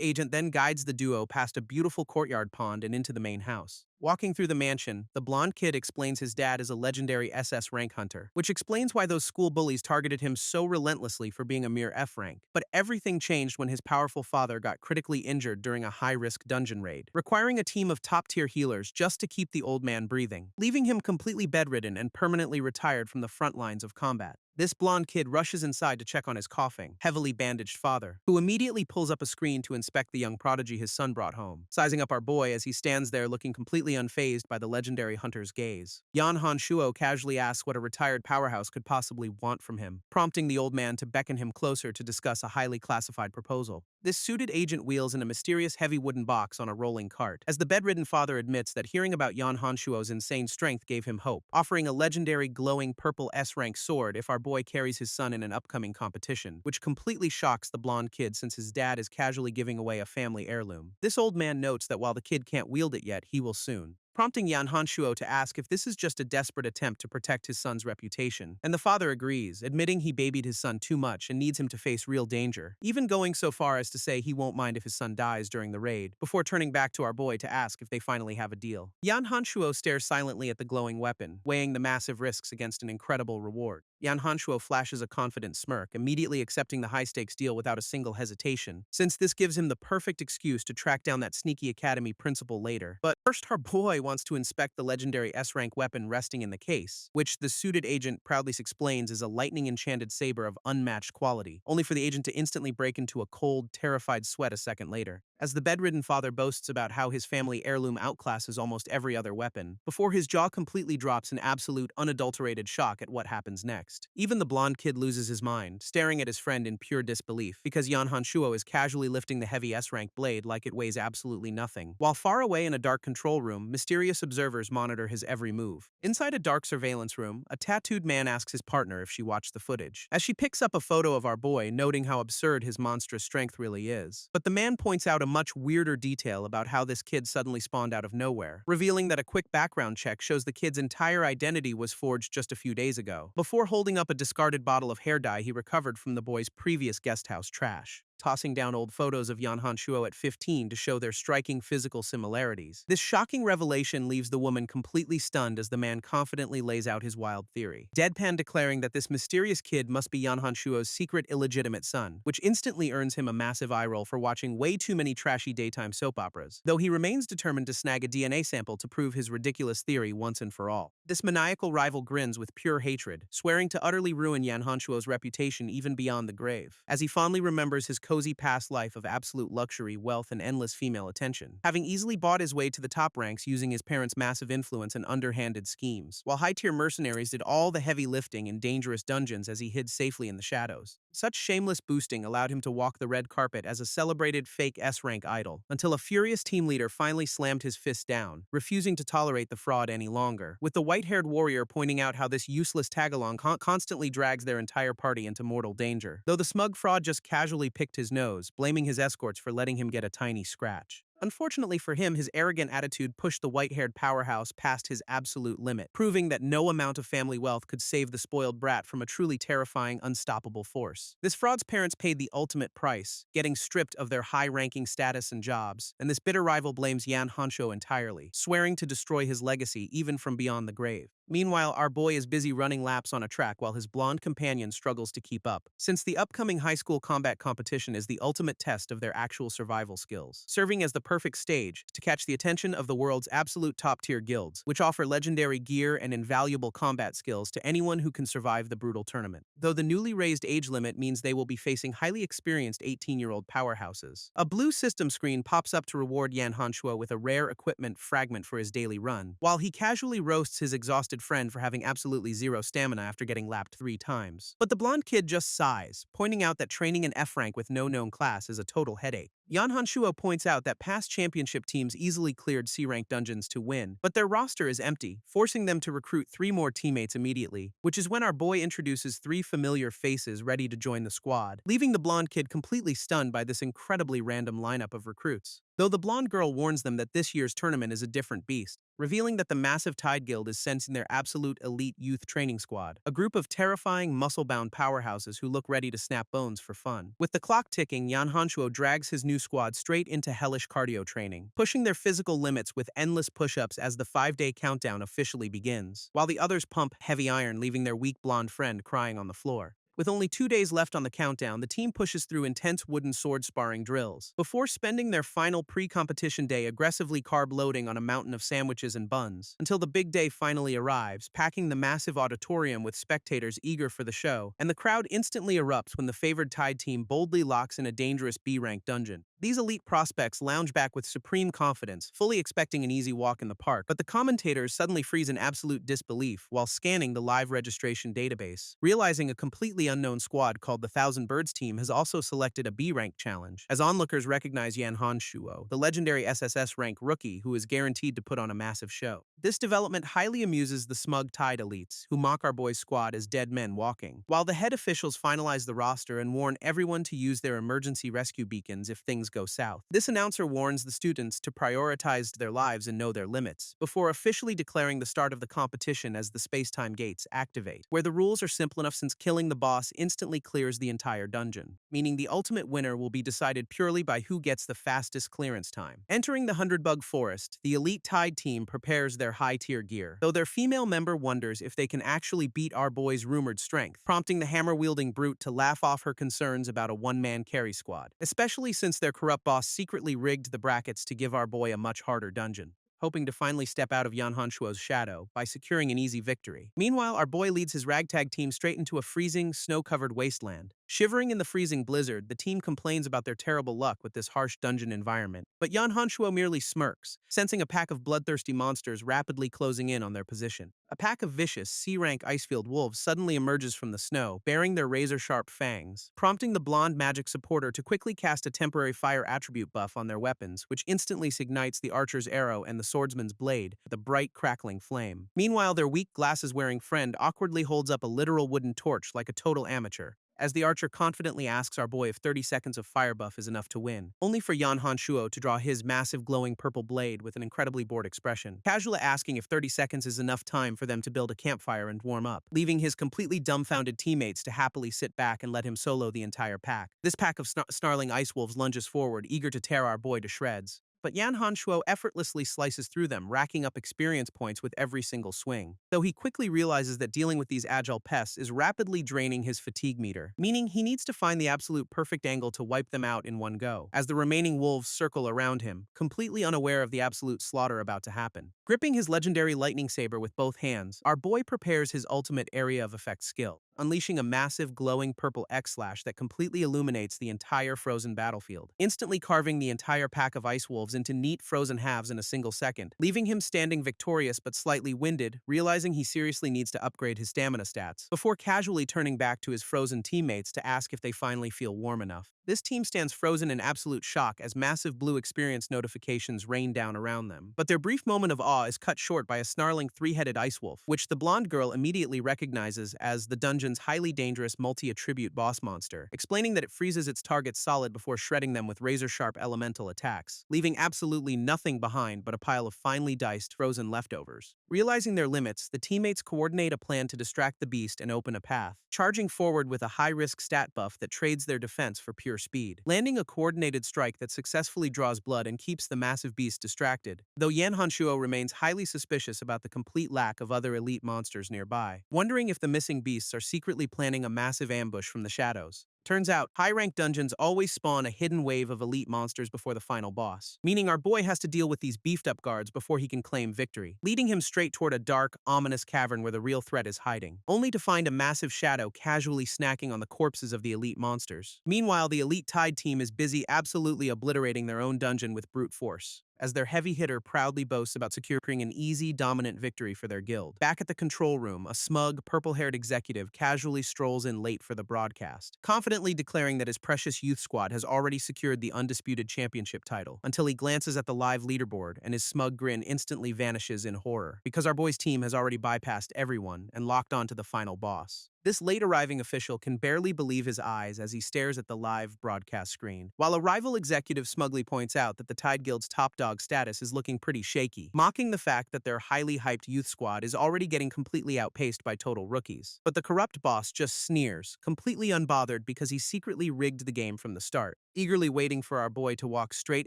agent then guides the duo past a beautiful courtyard pond and into the main house. Walking through the mansion, the blonde kid explains his dad is a legendary SS-Rank hunter, which explains why those school bullies targeted him so relentlessly for being a mere F-rank. But everything changed when his powerful father got critically injured during a high-risk dungeon raid, requiring a team of top-tier healers just to keep the old man breathing, leaving him completely bedridden and permanently retired from the front lines of combat. This blonde kid rushes inside to check on his coughing, heavily bandaged father, who immediately pulls up a screen to inspect the young prodigy his son brought home, sizing up our boy as he stands there looking completely unfazed by the legendary hunter's gaze. Yan Hanshuo casually asks what a retired powerhouse could possibly want from him, prompting the old man to beckon him closer to discuss a highly classified proposal. This suited agent wheels in a mysterious heavy wooden box on a rolling cart, as the bedridden father admits that hearing about Yan Hanshuo's insane strength gave him hope, offering a legendary glowing purple S-rank sword if our boy carries his son in an upcoming competition, which completely shocks the blonde kid since his dad is casually giving away a family heirloom. This old man notes that while the kid can't wield it yet, he will soon, prompting Yan Hanshuo to ask if this is just a desperate attempt to protect his son's reputation. And the father agrees, admitting he babied his son too much and needs him to face real danger, even going so far as to say he won't mind if his son dies during the raid, before turning back to our boy to ask if they finally have a deal. Yan Hanshuo stares silently at the glowing weapon, weighing the massive risks against an incredible reward. Yan Hanshuo flashes a confident smirk, immediately accepting the high-stakes deal without a single hesitation, since this gives him the perfect excuse to track down that sneaky academy principal later. But first, our boy wants to inspect the legendary S-rank weapon resting in the case, which the suited agent proudly explains is a lightning-enchanted saber of unmatched quality, only for the agent to instantly break into a cold, terrified sweat a second later, as the bedridden father boasts about how his family heirloom outclasses almost every other weapon, before his jaw completely drops in absolute, unadulterated shock at what happens next. Even the blonde kid loses his mind, staring at his friend in pure disbelief, because Yan Hanshuo is casually lifting the heavy S-rank blade like it weighs absolutely nothing. While far away in a dark control room, mysterious observers monitor his every move. Inside a dark surveillance room, a tattooed man asks his partner if she watched the footage, as she picks up a photo of our boy, noting how absurd his monstrous strength really is. But the man points out a much weirder detail about how this kid suddenly spawned out of nowhere, revealing that a quick background check shows the kid's entire identity was forged just a few days ago, before holding up a discarded bottle of hair dye he recovered from the boy's previous guest house trash. tossing down old photos of Yan Hanshuo at 15 to show their striking physical similarities. This shocking revelation leaves the woman completely stunned as the man confidently lays out his wild theory, deadpan declaring that this mysterious kid must be Yan Hanshuo's secret illegitimate son, which instantly earns him a massive eye roll for watching way too many trashy daytime soap operas, though he remains determined to snag a DNA sample to prove his ridiculous theory once and for all. This maniacal rival grins with pure hatred, swearing to utterly ruin Yan Hanshuo's reputation even beyond the grave, as he fondly remembers his cozy past life of absolute luxury, wealth, and endless female attention, having easily bought his way to the top ranks using his parents' massive influence and underhanded schemes, while high-tier mercenaries did all the heavy lifting in dangerous dungeons as he hid safely in the shadows. Such shameless boosting allowed him to walk the red carpet as a celebrated fake S-rank idol, until a furious team leader finally slammed his fist down, refusing to tolerate the fraud any longer, with the white-haired warrior pointing out how this useless tagalong constantly drags their entire party into mortal danger, though the smug fraud just casually picked his nose, blaming his escorts for letting him get a tiny scratch. Unfortunately for him, his arrogant attitude pushed the white-haired powerhouse past his absolute limit, proving that no amount of family wealth could save the spoiled brat from a truly terrifying, unstoppable force. This fraud's parents paid the ultimate price, getting stripped of their high-ranking status and jobs, and this bitter rival blames Yan Hansho entirely, swearing to destroy his legacy even from beyond the grave. Meanwhile, our boy is busy running laps on a track while his blonde companion struggles to keep up, since the upcoming high school combat competition is the ultimate test of their actual survival skills, serving as the perfect stage to catch the attention of the world's absolute top-tier guilds, which offer legendary gear and invaluable combat skills to anyone who can survive the brutal tournament, though the newly raised age limit means they will be facing highly experienced 18-year-old powerhouses. A blue system screen pops up to reward Yan Hanshuo with a rare equipment fragment for his daily run, while he casually roasts his exhausted friend for having absolutely zero stamina after getting lapped 3 times. But the blonde kid just sighs, pointing out that training an F rank with no known class is a total headache. Yan Hanshuo points out that past championship teams easily cleared C-rank dungeons to win, but their roster is empty, forcing them to recruit 3 more teammates immediately, which is when our boy introduces 3 familiar faces ready to join the squad, leaving the blonde kid completely stunned by this incredibly random lineup of recruits. Though the blonde girl warns them that this year's tournament is a different beast, revealing that the massive Tide Guild is sensing their absolute elite youth training squad, a group of terrifying, muscle-bound powerhouses who look ready to snap bones for fun. With the clock ticking, Yan Hanshuo drags his new squad straight into hellish cardio training, pushing their physical limits with endless push-ups as the 5-day countdown officially begins, while the others pump heavy iron, leaving their weak blonde friend crying on the floor. With only 2 days left on the countdown, the team pushes through intense wooden sword sparring drills, before spending their final pre-competition day aggressively carb-loading on a mountain of sandwiches and buns, until the big day finally arrives, packing the massive auditorium with spectators eager for the show, and the crowd instantly erupts when the favored Tide team boldly locks in a dangerous B-rank dungeon. These elite prospects lounge back with supreme confidence, fully expecting an easy walk in the park, but the commentators suddenly freeze in absolute disbelief while scanning the live registration database, realizing a completely unknown squad called the Thousand Birds team has also selected a B-rank challenge, as onlookers recognize Yan Hanshuo, the legendary SSS-Rank rookie who is guaranteed to put on a massive show. This development highly amuses the smug Tide elites, who mock our boy's squad as dead men walking, while the head officials finalize the roster and warn everyone to use their emergency rescue beacons if things go south. This announcer warns the students to prioritize their lives and know their limits, before officially declaring the start of the competition as the space-time gates activate, where the rules are simple enough since killing the boss instantly clears the entire dungeon, meaning the ultimate winner will be decided purely by who gets the fastest clearance time. Entering the 100-bug forest, the elite Tide team prepares their high-tier gear, though their female member wonders if they can actually beat our boy's rumored strength, prompting the hammer-wielding brute to laugh off her concerns about a one-man carry squad, especially since their corrupt boss secretly rigged the brackets to give our boy a much harder dungeon, hoping to finally step out of Yan Hanshuo's shadow by securing an easy victory. Meanwhile, our boy leads his ragtag team straight into a freezing, snow-covered wasteland. Shivering in the freezing blizzard, the team complains about their terrible luck with this harsh dungeon environment, but Yan Hanshuo merely smirks, sensing a pack of bloodthirsty monsters rapidly closing in on their position. A pack of vicious, C-rank Icefield wolves suddenly emerges from the snow, bearing their razor-sharp fangs, prompting the blonde magic supporter to quickly cast a temporary fire attribute buff on their weapons, which instantly ignites the archer's arrow and the swordsman's blade with a bright, crackling flame. Meanwhile, their weak glasses-wearing friend awkwardly holds up a literal wooden torch like a total amateur, as the archer confidently asks our boy if 30 seconds of fire buff is enough to win, only for Yan Hanshuo to draw his massive glowing purple blade with an incredibly bored expression, casually asking if 30 seconds is enough time for them to build a campfire and warm up, leaving his completely dumbfounded teammates to happily sit back and let him solo the entire pack. This pack of snarling ice wolves lunges forward, eager to tear our boy to shreds. But Yan Hanshuo effortlessly slices through them, racking up experience points with every single swing. Though he quickly realizes that dealing with these agile pests is rapidly draining his fatigue meter, meaning he needs to find the absolute perfect angle to wipe them out in one go, as the remaining wolves circle around him, completely unaware of the absolute slaughter about to happen. Gripping his legendary lightning saber with both hands, our boy prepares his ultimate area of effect skill, unleashing a massive glowing purple X-slash that completely illuminates the entire frozen battlefield, instantly carving the entire pack of ice wolves into neat frozen halves in a single second, leaving him standing victorious but slightly winded, realizing he seriously needs to upgrade his stamina stats, before casually turning back to his frozen teammates to ask if they finally feel warm enough. This team stands frozen in absolute shock as massive blue experience notifications rain down around them. But their brief moment of awe is cut short by a snarling three-headed ice wolf, which the blonde girl immediately recognizes as the dungeon's highly dangerous multi-attribute boss monster, explaining that it freezes its targets solid before shredding them with razor-sharp elemental attacks, leaving absolutely nothing behind but a pile of finely diced, frozen leftovers. Realizing their limits, the teammates coordinate a plan to distract the beast and open a path, charging forward with a high-risk stat buff that trades their defense for pure speed, landing a coordinated strike that successfully draws blood and keeps the massive beast distracted, though Yan Hanshuo remains highly suspicious about the complete lack of other elite monsters nearby, wondering if the missing beasts are secretly planning a massive ambush from the shadows. Turns out, high-ranked dungeons always spawn a hidden wave of elite monsters before the final boss, meaning our boy has to deal with these beefed-up guards before he can claim victory, leading him straight toward a dark, ominous cavern where the real threat is hiding, only to find a massive shadow casually snacking on the corpses of the elite monsters. Meanwhile, the elite Tide team is busy absolutely obliterating their own dungeon with brute force, as their heavy hitter proudly boasts about securing an easy, dominant victory for their guild. Back at the control room, a smug, purple-haired executive casually strolls in late for the broadcast, confidently declaring that his precious youth squad has already secured the undisputed championship title, until he glances at the live leaderboard and his smug grin instantly vanishes in horror, because our boy's team has already bypassed everyone and locked on to the final boss. This late-arriving official can barely believe his eyes as he stares at the live broadcast screen, while a rival executive smugly points out that the Tide Guild's top dog status is looking pretty shaky, mocking the fact that their highly hyped youth squad is already getting completely outpaced by total rookies. But the corrupt boss just sneers, completely unbothered because he secretly rigged the game from the start, eagerly waiting for our boy to walk straight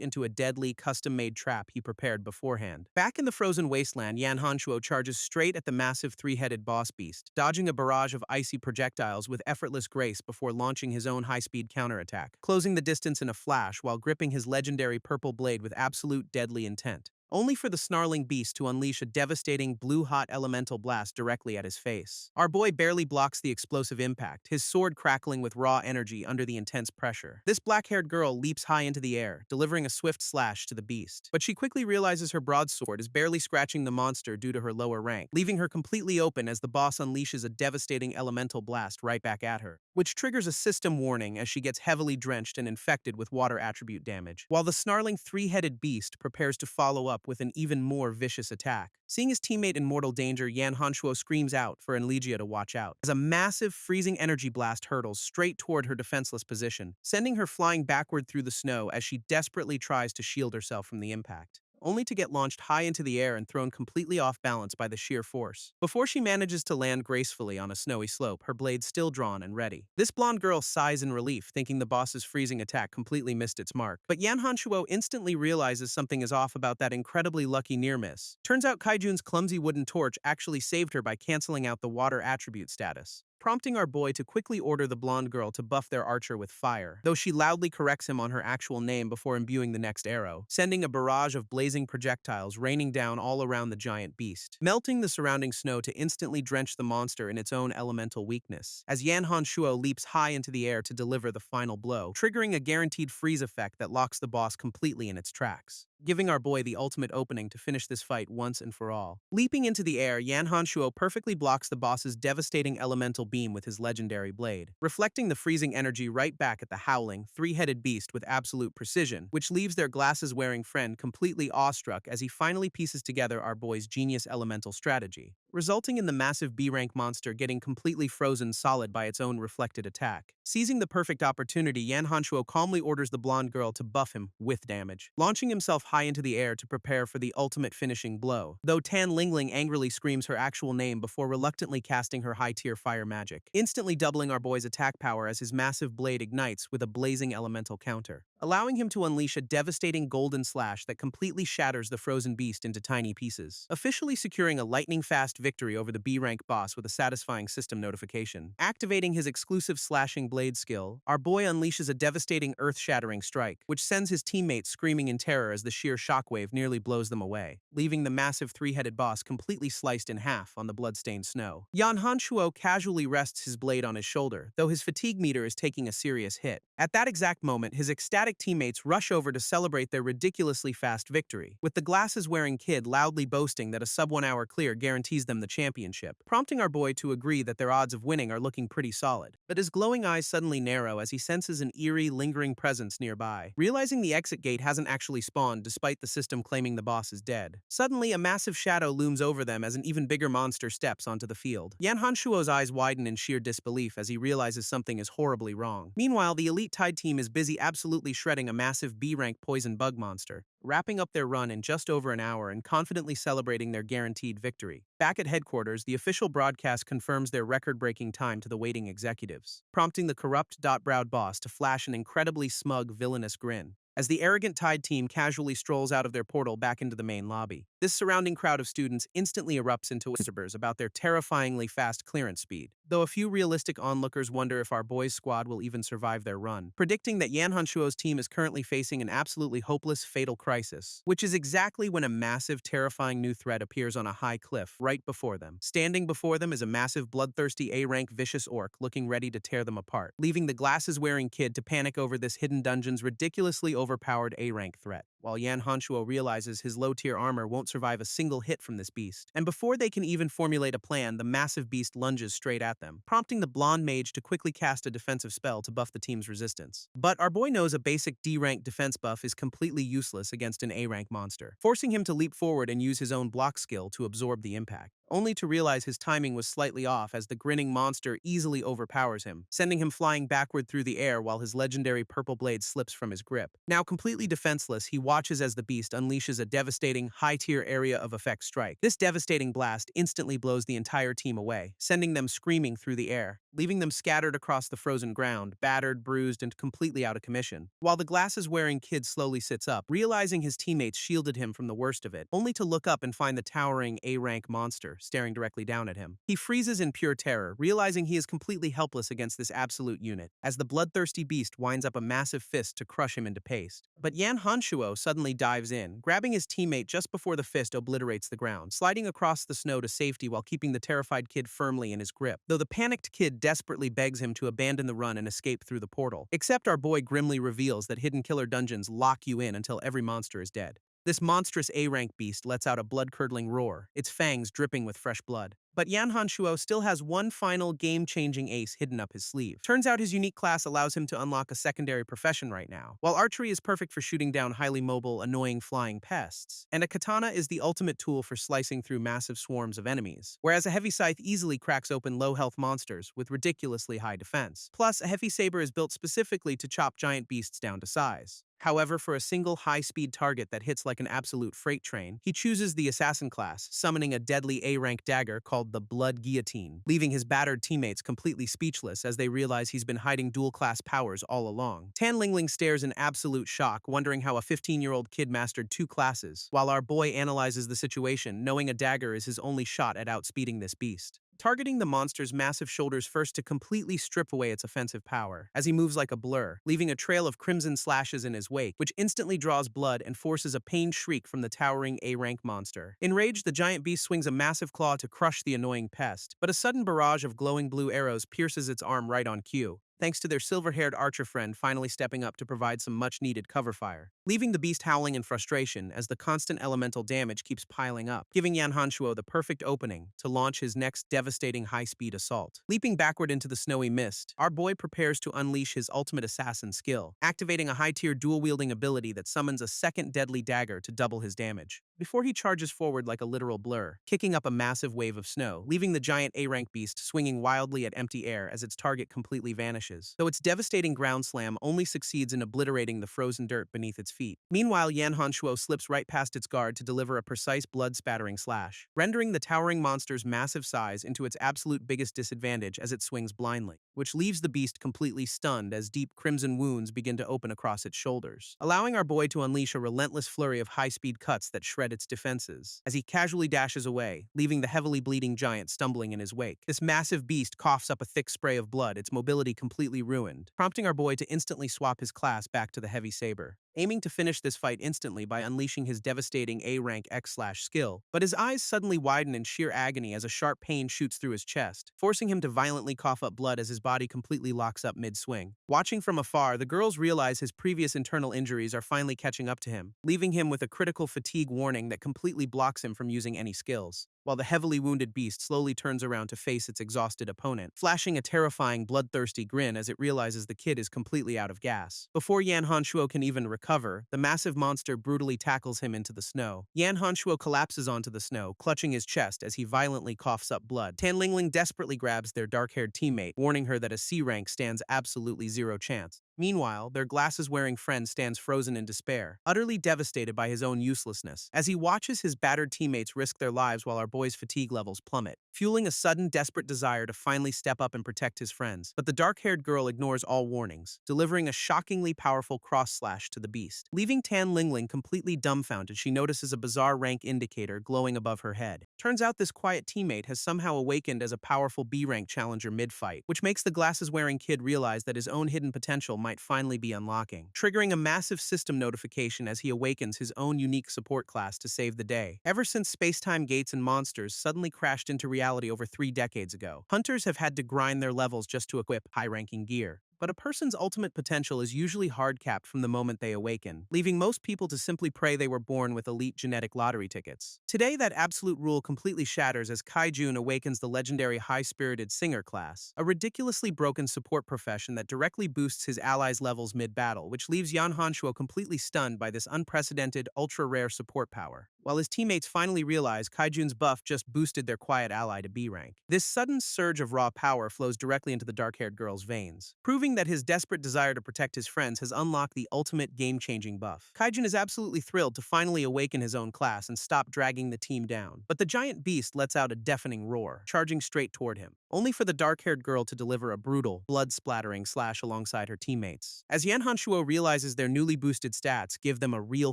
into a deadly, custom-made trap he prepared beforehand. Back in the frozen wasteland, Yan Hanshuo charges straight at the massive three-headed boss beast, dodging a barrage of icy projectiles with effortless grace before launching his own high-speed counterattack, closing the distance in a flash while gripping his legendary purple blade with absolute deadly intent, only for the snarling beast to unleash a devastating blue-hot elemental blast directly at his face. Our boy barely blocks the explosive impact, his sword crackling with raw energy under the intense pressure. This black-haired girl leaps high into the air, delivering a swift slash to the beast. But she quickly realizes her broadsword is barely scratching the monster due to her lower rank, leaving her completely open as the boss unleashes a devastating elemental blast right back at her, which triggers a system warning as she gets heavily drenched and infected with water attribute damage, while the snarling three-headed beast prepares to follow up with an even more vicious attack. Seeing his teammate in mortal danger, Yan Hanshuo screams out for Enlegia to watch out, as a massive freezing energy blast hurtles straight toward her defenseless position, sending her flying backward through the snow as she desperately tries to shield herself from the impact, only to get launched high into the air and thrown completely off balance by the sheer force. Before she manages to land gracefully on a snowy slope, her blade still drawn and ready. This blonde girl sighs in relief, thinking the boss's freezing attack completely missed its mark. But Yan Hanshuo instantly realizes something is off about that incredibly lucky near miss. Turns out Kaijun's clumsy wooden torch actually saved her by canceling out the water attribute status, prompting our boy to quickly order the blonde girl to buff their archer with fire, though she loudly corrects him on her actual name before imbuing the next arrow, sending a barrage of blazing projectiles raining down all around the giant beast, melting the surrounding snow to instantly drench the monster in its own elemental weakness, as Yan Hanshuo leaps high into the air to deliver the final blow, triggering a guaranteed freeze effect that locks the boss completely in its tracks. giving our boy the ultimate opening to finish this fight once and for all. Leaping into the air, Yan Hanshuo perfectly blocks the boss's devastating elemental beam with his legendary blade, reflecting the freezing energy right back at the howling, three-headed beast with absolute precision, which leaves their glasses-wearing friend completely awestruck as he finally pieces together our boy's genius elemental strategy, resulting in the massive B-rank monster getting completely frozen solid by its own reflected attack. Seizing the perfect opportunity, Yan Hanshuo calmly orders the blonde girl to buff him with damage, launching himself high into the air to prepare for the ultimate finishing blow, though Tan Lingling angrily screams her actual name before reluctantly casting her high-tier fire magic, instantly doubling our boy's attack power as his massive blade ignites with a blazing elemental counter, allowing him to unleash a devastating golden slash that completely shatters the frozen beast into tiny pieces, officially securing a lightning-fast victory over the B-rank boss with a satisfying system notification. Activating his exclusive slashing blade skill, our boy unleashes a devastating earth-shattering strike, which sends his teammates screaming in terror as the sheer shockwave nearly blows them away, leaving the massive three-headed boss completely sliced in half on the blood-stained snow. Yan Hanshuo casually rests his blade on his shoulder, though his fatigue meter is taking a serious hit. At that exact moment, his ecstatic teammates rush over to celebrate their ridiculously fast victory, with the glasses-wearing kid loudly boasting that a sub-1 hour clear guarantees them the championship, prompting our boy to agree that their odds of winning are looking pretty solid. But his glowing eyes suddenly narrow as he senses an eerie, lingering presence nearby. Realizing the exit gate hasn't actually spawned despite the system claiming the boss is dead, suddenly a massive shadow looms over them as an even bigger monster steps onto the field. Yan Hanshuo's eyes widen in sheer disbelief as he realizes something is horribly wrong. Meanwhile, the elite Tide team is busy absolutely shredding a massive B-rank poison bug monster, wrapping up their run in just over an hour and confidently celebrating their guaranteed victory. Back at headquarters, the official broadcast confirms their record-breaking time to the waiting executives, prompting the corrupt, dot-browed boss to flash an incredibly smug, villainous grin as the arrogant Tide team casually strolls out of their portal back into the main lobby. This surrounding crowd of students instantly erupts into whispers about their terrifyingly fast clearance speed, though a few realistic onlookers wonder if our boys' squad will even survive their run, predicting that Yan Hanshuo's team is currently facing an absolutely hopeless, fatal crisis, which is exactly when a massive, terrifying new threat appears on a high cliff right before them. Standing before them is a massive, bloodthirsty A-rank vicious orc looking ready to tear them apart, leaving the glasses-wearing kid to panic over this hidden dungeon's ridiculously overpowered A-rank threat, while Yan Hanshuo realizes his low-tier armor won't survive a single hit from this beast. And before they can even formulate a plan, the massive beast lunges straight at them, prompting the blonde mage to quickly cast a defensive spell to buff the team's resistance. But our boy knows a basic D-rank defense buff is completely useless against an A-rank monster, forcing him to leap forward and use his own block skill to absorb the impact, only to realize his timing was slightly off as the grinning monster easily overpowers him, sending him flying backward through the air while his legendary purple blade slips from his grip. Now completely defenseless, he watches as the beast unleashes a devastating, high-tier area of effect strike. This devastating blast instantly blows the entire team away, sending them screaming through the air, leaving them scattered across the frozen ground, battered, bruised, and completely out of commission. While the glasses-wearing kid slowly sits up, realizing his teammates shielded him from the worst of it, only to look up and find the towering A-rank monster staring directly down at him. He freezes in pure terror, realizing he is completely helpless against this absolute unit, as the bloodthirsty beast winds up a massive fist to crush him into paste. But Yan Hanshuo suddenly dives in, grabbing his teammate just before the fist obliterates the ground, sliding across the snow to safety while keeping the terrified kid firmly in his grip, though the panicked kid desperately begs him to abandon the run and escape through the portal. Except our boy grimly reveals that hidden killer dungeons lock you in until every monster is dead. This monstrous A-rank beast lets out a blood-curdling roar, its fangs dripping with fresh blood. But Yan Hanshuo still has one final game-changing ace hidden up his sleeve. Turns out his unique class allows him to unlock a secondary profession right now. While archery is perfect for shooting down highly mobile, annoying flying pests, and a katana is the ultimate tool for slicing through massive swarms of enemies, whereas a heavy scythe easily cracks open low-health monsters with ridiculously high defense. Plus, a heavy saber is built specifically to chop giant beasts down to size. However, for a single high-speed target that hits like an absolute freight train, he chooses the assassin class, summoning a deadly A-rank dagger called the Blood Guillotine, leaving his battered teammates completely speechless as they realize he's been hiding dual-class powers all along. Tan Lingling stares in absolute shock, wondering how a 15-year-old kid mastered two classes, while our boy analyzes the situation, knowing a dagger is his only shot at outspeeding this beast, targeting the monster's massive shoulders first to completely strip away its offensive power, as he moves like a blur, leaving a trail of crimson slashes in his wake, which instantly draws blood and forces a pained shriek from the towering A-rank monster. Enraged, the giant beast swings a massive claw to crush the annoying pest, but a sudden barrage of glowing blue arrows pierces its arm right on cue. thanks to their silver-haired archer friend finally stepping up to provide some much-needed cover fire, leaving the beast howling in frustration as the constant elemental damage keeps piling up, giving Yan Hanshuo the perfect opening to launch his next devastating high-speed assault. Leaping backward into the snowy mist, our boy prepares to unleash his ultimate assassin skill, activating a high-tier dual-wielding ability that summons a second deadly dagger to double his damage, before he charges forward like a literal blur, kicking up a massive wave of snow, leaving the giant A-rank beast swinging wildly at empty air as its target completely vanishes, though its devastating ground slam only succeeds in obliterating the frozen dirt beneath its feet. Meanwhile, Yan Hanshuo slips right past its guard to deliver a precise blood-spattering slash, rendering the towering monster's massive size into its absolute biggest disadvantage as it swings blindly, which leaves the beast completely stunned as deep crimson wounds begin to open across its shoulders, allowing our boy to unleash a relentless flurry of high-speed cuts that shred its defenses, as he casually dashes away, leaving the heavily bleeding giant stumbling in his wake. This massive beast coughs up a thick spray of blood, its mobility completely ruined, prompting our boy to instantly swap his class back to the heavy saber, aiming to finish this fight instantly by unleashing his devastating A-rank X/slash skill. But his eyes suddenly widen in sheer agony as a sharp pain shoots through his chest, forcing him to violently cough up blood as his body completely locks up mid-swing. Watching from afar, the girls realize his previous internal injuries are finally catching up to him, leaving him with a critical fatigue warning that completely blocks him from using any skills, while the heavily wounded beast slowly turns around to face its exhausted opponent, flashing a terrifying, bloodthirsty grin as it realizes the kid is completely out of gas. Before Yan Hanshuo can even recover, the massive monster brutally tackles him into the snow. Yan Hanshuo collapses onto the snow, clutching his chest as he violently coughs up blood. Tan Lingling desperately grabs their dark-haired teammate, warning her that a C rank stands absolutely zero chance. Meanwhile, their glasses-wearing friend stands frozen in despair, utterly devastated by his own uselessness, as he watches his battered teammates risk their lives while our boy's fatigue levels plummet, fueling a sudden, desperate desire to finally step up and protect his friends. But the dark-haired girl ignores all warnings, delivering a shockingly powerful cross-slash to the beast. Leaving Tan Lingling completely dumbfounded, she notices a bizarre rank indicator glowing above her head. Turns out this quiet teammate has somehow awakened as a powerful B-rank challenger mid-fight, which makes the glasses-wearing kid realize that his own hidden potential might finally be unlocking, triggering a massive system notification as he awakens his own unique support class to save the day. Ever since space-time gates and monsters suddenly crashed into reality over 3 decades ago, hunters have had to grind their levels just to equip high-ranking gear. But a person's ultimate potential is usually hard-capped from the moment they awaken, leaving most people to simply pray they were born with elite genetic lottery tickets. Today, that absolute rule completely shatters as Kaijun awakens the legendary high-spirited singer class, a ridiculously broken support profession that directly boosts his allies' levels mid-battle, which leaves Yan Hanshuo completely stunned by this unprecedented, ultra-rare support power, while his teammates finally realize Kaijun's buff just boosted their quiet ally to B rank. This sudden surge of raw power flows directly into the dark-haired girl's veins, proving that his desperate desire to protect his friends has unlocked the ultimate game-changing buff. Kaijun is absolutely thrilled to finally awaken his own class and stop dragging the team down, but the giant beast lets out a deafening roar, charging straight toward him, only for the dark-haired girl to deliver a brutal, blood-splattering slash alongside her teammates, as Yan Hanshuo realizes their newly boosted stats give them a real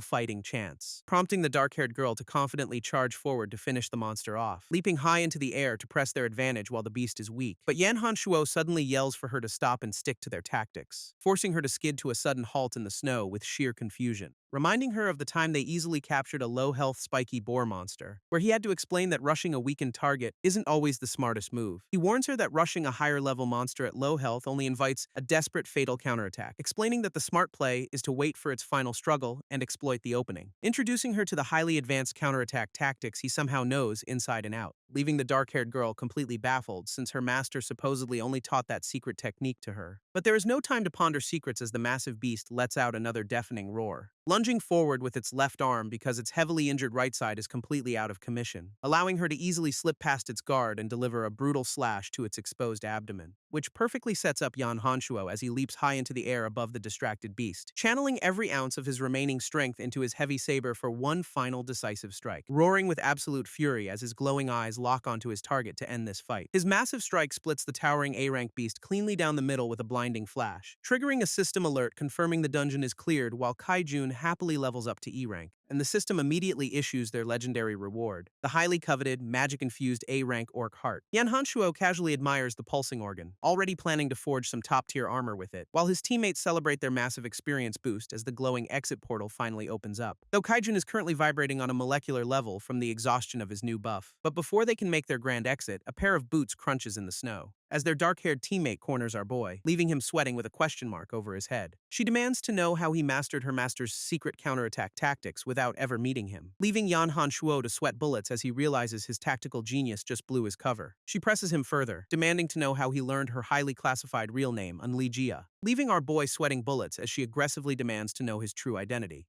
fighting chance, prompting the dark-haired girl to confidently charge forward to finish the monster off, leaping high into the air to press their advantage while the beast is weak. But Yan Hanshuo suddenly yells for her to stop and stick to their tactics, forcing her to skid to a sudden halt in the snow with sheer confusion, reminding her of the time they easily captured a low-health spiky boar monster, where he had to explain that rushing a weakened target isn't always the smartest move. He warns her that rushing a higher-level monster at low health only invites a desperate fatal counterattack, explaining that the smart play is to wait for its final struggle and exploit the opening, introducing her to the highly advanced counterattack tactics he somehow knows inside and out, leaving the dark-haired girl completely baffled since her master supposedly only taught that secret technique to her. But there is no time to ponder secrets as the massive beast lets out another deafening roar, lunging forward with its left arm because its heavily injured right side is completely out of commission, allowing her to easily slip past its guard and deliver a brutal slash to its exposed abdomen, which perfectly sets up Yan Hanshuo as he leaps high into the air above the distracted beast, channeling every ounce of his remaining strength into his heavy saber for one final decisive strike, roaring with absolute fury as his glowing eyes lock onto his target to end this fight. His massive strike splits the towering A-rank beast cleanly down the middle with a blinding flash, triggering a system alert confirming the dungeon is cleared while Kaijun happily levels up to E-rank, and the system immediately issues their legendary reward, the highly coveted, magic-infused A-rank Orc Heart. Yan Hanshuo casually admires the pulsing organ, already planning to forge some top-tier armor with it, while his teammates celebrate their massive experience boost as the glowing exit portal finally opens up, though Kaijun is currently vibrating on a molecular level from the exhaustion of his new buff. But before they they can make their grand exit, a pair of boots crunches in the snow, as their dark-haired teammate corners our boy, leaving him sweating with a question mark over his head. She demands to know how he mastered her master's secret counterattack tactics without ever meeting him, leaving Yan Han Shuo to sweat bullets as he realizes his tactical genius just blew his cover. She presses him further, demanding to know how he learned her highly classified real name, Unli Jia, leaving our boy sweating bullets as she aggressively demands to know his true identity.